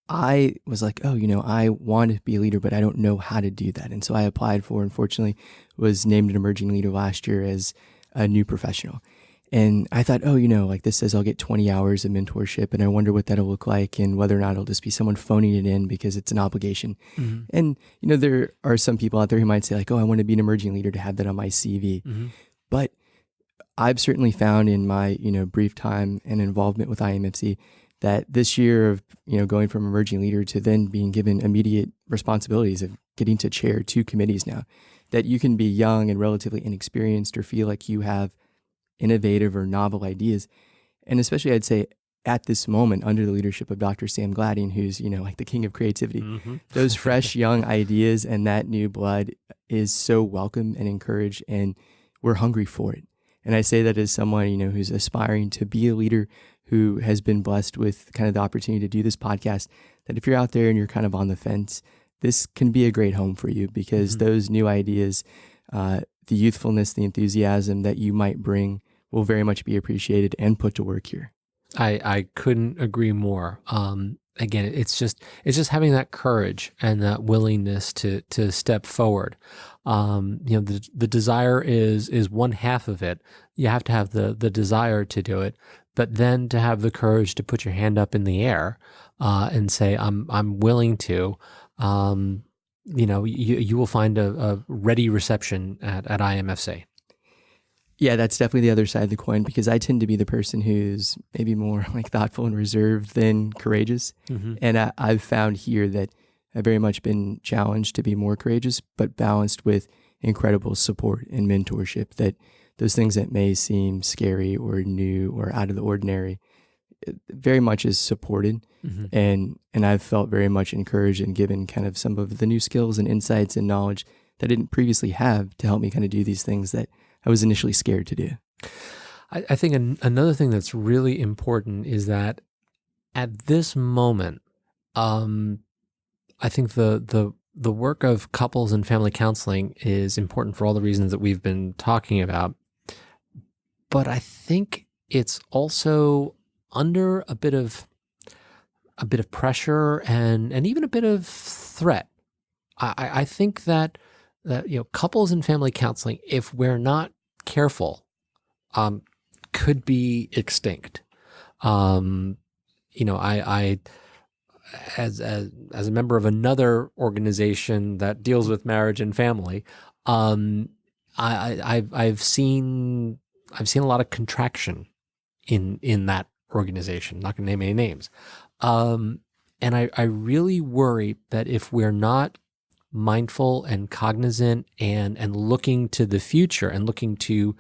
I was like, I want to be a leader, but I don't know how to do that. And so I applied for, unfortunately, was named an Emerging Leader last year as a new professional. And I thought, oh, like this says I'll get 20 hours of mentorship, and I wonder what that'll look like and whether or not it'll just be someone phoning it in because it's an obligation. Mm-hmm. And, there are some people out there who might say like, oh, I want to be an emerging leader to have that on my CV. Mm-hmm. But I've certainly found in my, brief time and involvement with IMFC that this year of, going from emerging leader to then being given immediate responsibilities of getting to chair 2 committees now, that you can be young and relatively inexperienced or feel like you have innovative or novel ideas. And especially I'd say at this moment under the leadership of Dr. Sam Gladding, who's, like the king of creativity, Mm-hmm. those fresh young ideas and that new blood is so welcome and encouraged, and we're hungry for it. And I say that as someone, who's aspiring to be a leader, who has been blessed with kind of the opportunity to do this podcast, that if you're out there and you're kind of on the fence, this can be a great home for you, because those new ideas, the youthfulness, the enthusiasm that you might bring will very much be appreciated and put to work here. I couldn't agree more. Again, it's just having that courage and that willingness to step forward. The desire is one half of it. You have to have the desire to do it, but then to have the courage to put your hand up in the air and say, I'm willing to. You will find a ready reception at IMFC. Yeah, that's definitely the other side of the coin, because I tend to be the person who's maybe more like thoughtful and reserved than courageous. Mm-hmm. And I've found here that I've very much been challenged to be more courageous, but balanced with incredible support and mentorship, that those things that may seem scary or new or out of the ordinary very much is supported. Mm-hmm. And I've felt very much encouraged and given kind of some of the new skills and insights and knowledge that I didn't previously have to help me kind of do these things that I was initially scared to do. I think another thing that's really important is that at this moment, I think the work of couples and family counseling is important for all the reasons that we've been talking about. But I think it's also under a bit of pressure and even a bit of threat. I think that couples and family counseling, if we're not careful, could be extinct. I as a member of another organization that deals with marriage and family, I've seen a lot of contraction in that organization. Not going to name any names, and I really worry that if we're not mindful and cognizant and looking to the future and looking to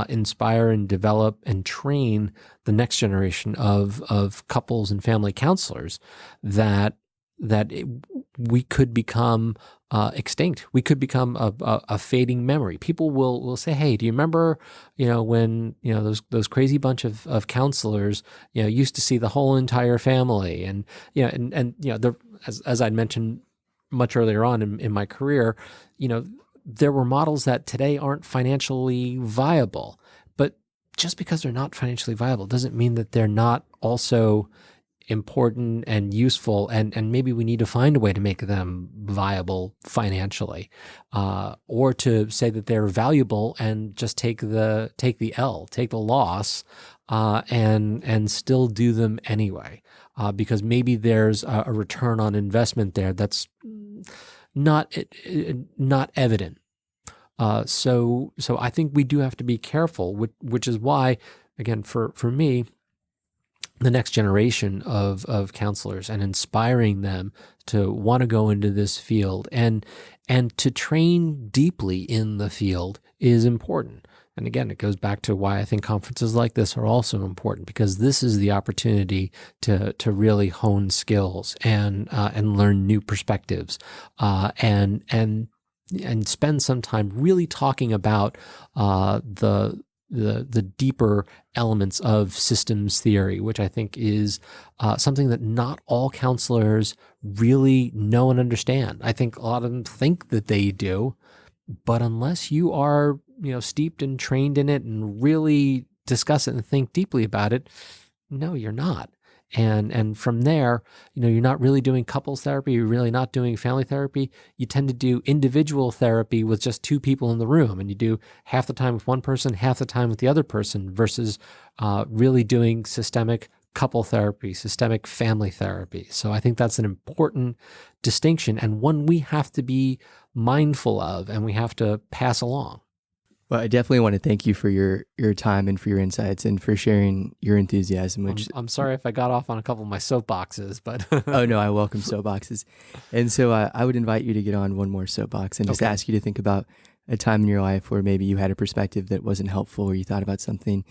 inspire and develop and train the next generation of couples and family counselors, that we could become extinct. We could become a fading memory. People will say, "Hey, do you remember, when those crazy bunch of counselors, used to see the whole entire family?" And as I'd mentioned much earlier on in my career, there were models that today aren't financially viable. But just because they're not financially viable doesn't mean that they're not also important and useful, and maybe we need to find a way to make them viable financially, or to say that they're valuable and just take the loss, and still do them anyway, because maybe there's a return on investment there that's not evident. So I think we do have to be careful, which is why, again, for me, the next generation of counselors and inspiring them to want to go into this field and to train deeply in the field is important. And again, it goes back to why I think conferences like this are also important, because this is the opportunity to really hone skills and learn new perspectives, and spend some time really talking about the deeper elements of systems theory, which I think is something that not all counselors really know and understand. I think a lot of them think that they do, but unless you are steeped and trained in it and really discuss it and think deeply about it, no, you're not. And from there, you're not really doing couples therapy. You're really not doing family therapy. You tend to do individual therapy with just two people in the room, and you do half the time with one person, half the time with the other person, versus really doing systemic couple therapy, systemic family therapy. So I think that's an important distinction, and one we have to be mindful of, and we have to pass along. Well, I definitely want to thank you for your time and for your insights and for sharing your enthusiasm. Which I'm sorry if I got off on a couple of my soapboxes, but oh no, I welcome soapboxes. And so I would invite you to get on one more soapbox and just ask you to think about a time in your life where maybe you had a perspective that wasn't helpful, or you thought about something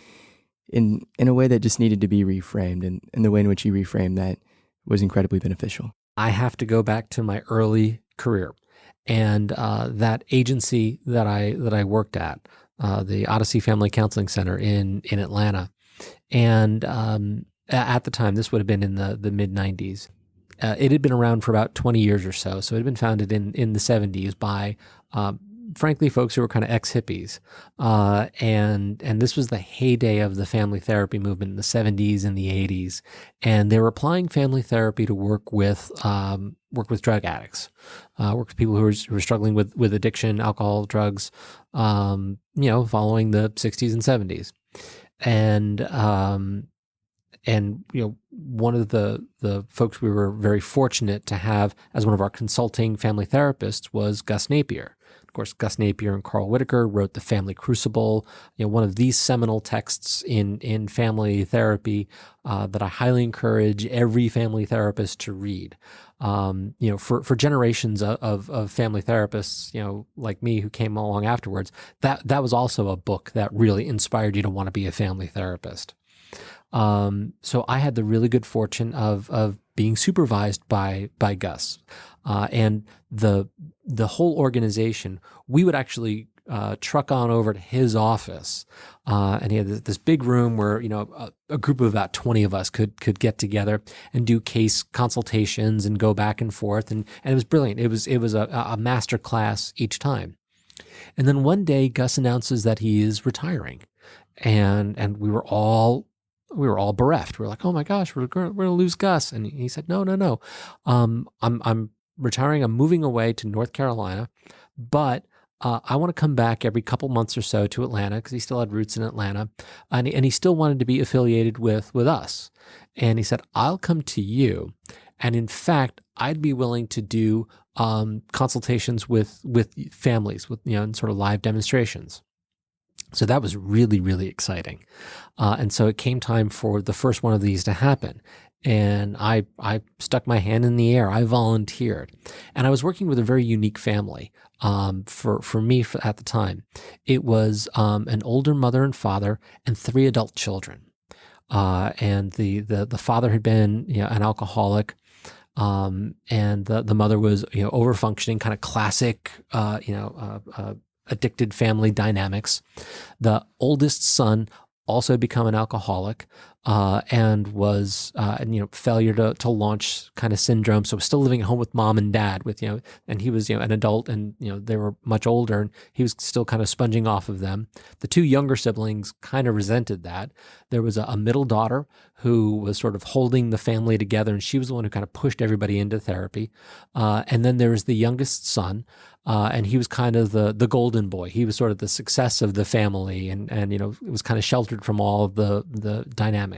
in a way that just needed to be reframed, and the way in which you reframed that was incredibly beneficial. I have to go back to my early career. And that agency that I worked at, the Odyssey Family Counseling Center in Atlanta, and at the time, this would have been in the mid 90s. It had been around for about 20 years or so. So it had been founded in the 70s by, frankly, folks who were kind of ex-hippies. And this was the heyday of the family therapy movement in the 70s and the 80s. And they were applying family therapy to work with drug addicts, work with people who were struggling with addiction, alcohol, drugs, following the 60s and 70s. And one of the folks we were very fortunate to have as one of our consulting family therapists was Gus Napier. Of course, Gus Napier and Carl Whitaker wrote The Family Crucible, one of these seminal texts in family therapy that I highly encourage every family therapist to read. For generations of family therapists, like me, who came along afterwards, that was also a book that really inspired you to want to be a family therapist. So I had the really good fortune of being supervised by Gus, and the whole organization. We would actually truck on over to his office, and he had this big room where a group of about 20 of us could get together and do case consultations and go back and forth, and it was brilliant. It was a master class each time. And then one day Gus announces that he is retiring, and we were all bereft. We were like, oh my gosh, we're going to lose Gus. And he said, no. I'm retiring. I'm moving away to North Carolina, but I want to come back every couple months or so to Atlanta, because he still had roots in Atlanta, and he still wanted to be affiliated with us. And he said, I'll come to you. And in fact, I'd be willing to do consultations with families, and sort of live demonstrations. So that was really, really exciting. And so it came time for the first one of these to happen. And I stuck my hand in the air. I volunteered. And I was working with a very unique family for me at the time. It was an older mother and father and 3 adult children. And the father had been an alcoholic. And the mother was over-functioning, kind of classic addicted family dynamics. The oldest son also become an alcoholic, and was failure to launch kind of syndrome. So still living at home with mom and dad and he was an adult, and they were much older, and he was still kind of sponging off of them. The 2 younger siblings kind of resented that. There was a middle daughter who was sort of holding the family together, and she was the one who kind of pushed everybody into therapy. And then there was the youngest son, and he was kind of the golden boy. He was sort of the success of the family, and it was kind of sheltered from all of the dynamics.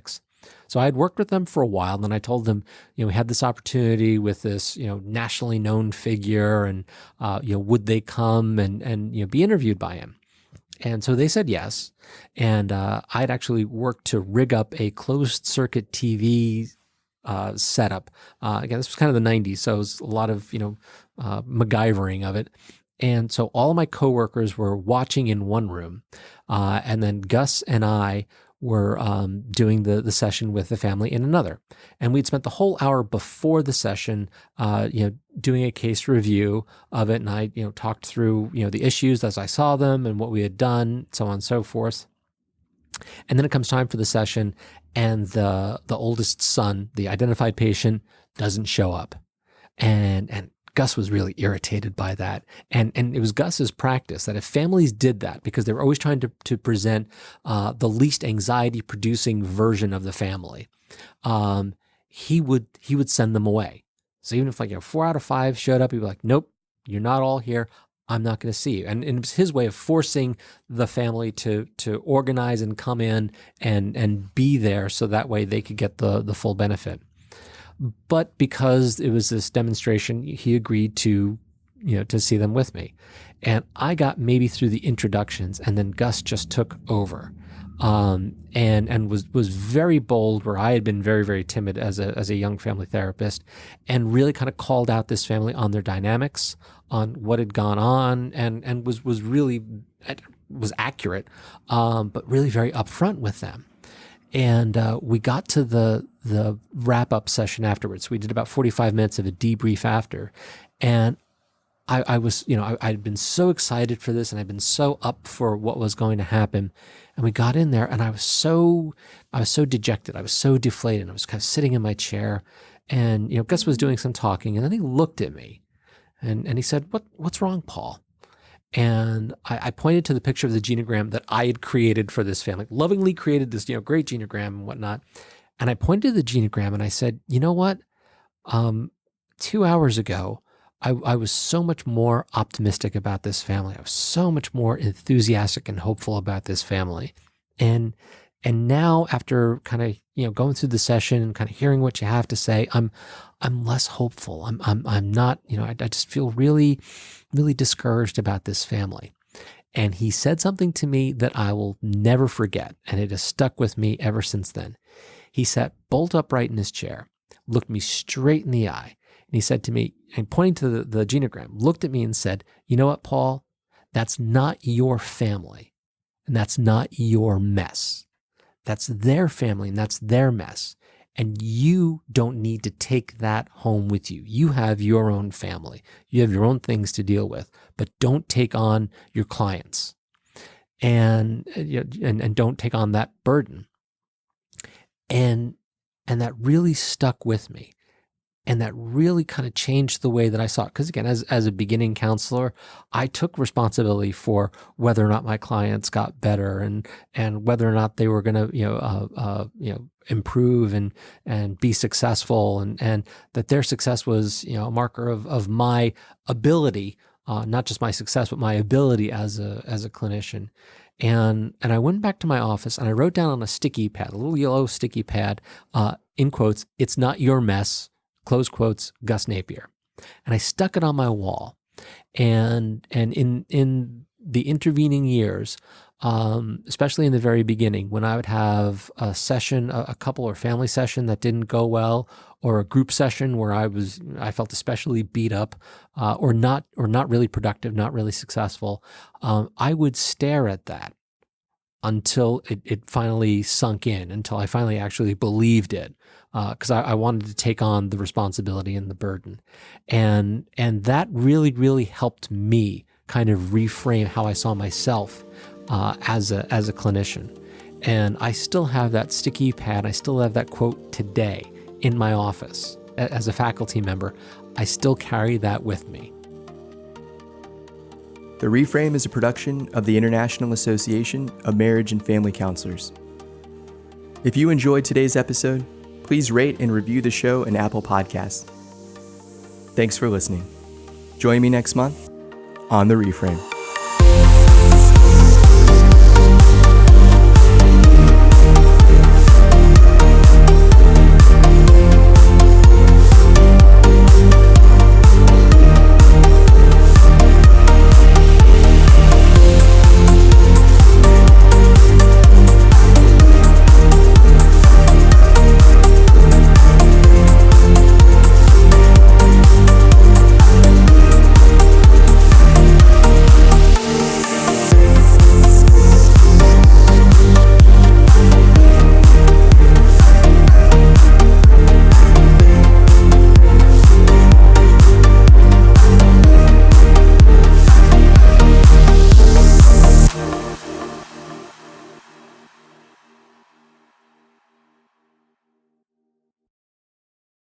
So I had worked with them for a while, and then I told them, we had this opportunity with this, nationally known figure, and would they come and be interviewed by him? And so they said yes. And I'd actually worked to rig up a closed circuit TV setup. Again, this was kind of the 90s, so it was a lot of MacGyvering of it. And so all of my coworkers were watching in one room, and then Gus and I were doing the session with the family in another. And we'd spent the whole hour before the session, doing a case review of it. And I, talked through, the issues as I saw them and what we had done, so on and so forth. And then it comes time for the session, and the oldest son, the identified patient, doesn't show up. And Gus was really irritated by that. And it was Gus's practice that if families did that, because they were always trying to present the least anxiety-producing version of the family, he would send them away. So even if 4 out of 5 showed up, he'd be like, nope, you're not all here. I'm not going to see you. And it was his way of forcing the family to organize and come in and be there so that way they could get the full benefit. But because it was this demonstration, he agreed to see them with me. And I got maybe through the introductions, and then Gus just took over. And was very bold, where I had been very, very timid as a young family therapist, and really kind of called out this family on their dynamics, on what had gone on, and was really accurate, but really very upfront with them. And we got to the wrap-up session afterwards. We did about 45 minutes of a debrief after, and I was, I'd been so excited for this, and I'd been so up for what was going to happen. And we got in there, and I was so dejected. I was so deflated. I was kind of sitting in my chair, and Gus was doing some talking, and then he looked at me, and he said, "What's wrong, Paul?" And I pointed to the picture of the genogram that I had created for this family, lovingly created this, great genogram and whatnot. And I pointed to the genogram, and I said, "You know what? 2 hours ago, I was so much more optimistic about this family. I was so much more enthusiastic and hopeful about this family. And now, after kind of, going through the session and kind of hearing what you have to say, I'm less hopeful. I'm not, I just feel really, really discouraged about this family." And he said something to me that I will never forget, and it has stuck with me ever since then. He sat bolt upright in his chair, looked me straight in the eye, and he said to me, and pointing to the genogram, looked at me and said, "You know what, Paul? That's not your family, and that's not your mess. That's their family, and that's their mess. And you don't need to take that home with you. You have your own family. You have your own things to deal with, but don't take on your clients, and don't take on that burden." And that really stuck with me. And that really kind of changed the way that I saw it. Because again, as a beginning counselor, I took responsibility for whether or not my clients got better, and whether or not they were going to improve and be successful, and that their success was a marker of my ability, not just my success, but my ability as a clinician. And I went back to my office, and I wrote down on a sticky pad, a little yellow sticky pad, in quotes, "It's not your mess," close quotes, Gus Napier. And I stuck it on my wall. And in the intervening years, especially in the very beginning, when I would have a session, a couple or family session that didn't go well, or a group session where I felt especially beat up, or not really productive, not really successful, I would stare at that until it finally sunk in, until I finally actually believed it, because I wanted to take on the responsibility and the burden. And that really, really helped me kind of reframe how I saw myself as a clinician. And I still have that sticky pad. I still have that quote today in my office. As a faculty member, I still carry that with me. The Reframe is a production of the International Association of Marriage and Family Counselors. If you enjoyed today's episode, please rate and review the show in Apple Podcasts. Thanks for listening. Join me next month on The Reframe.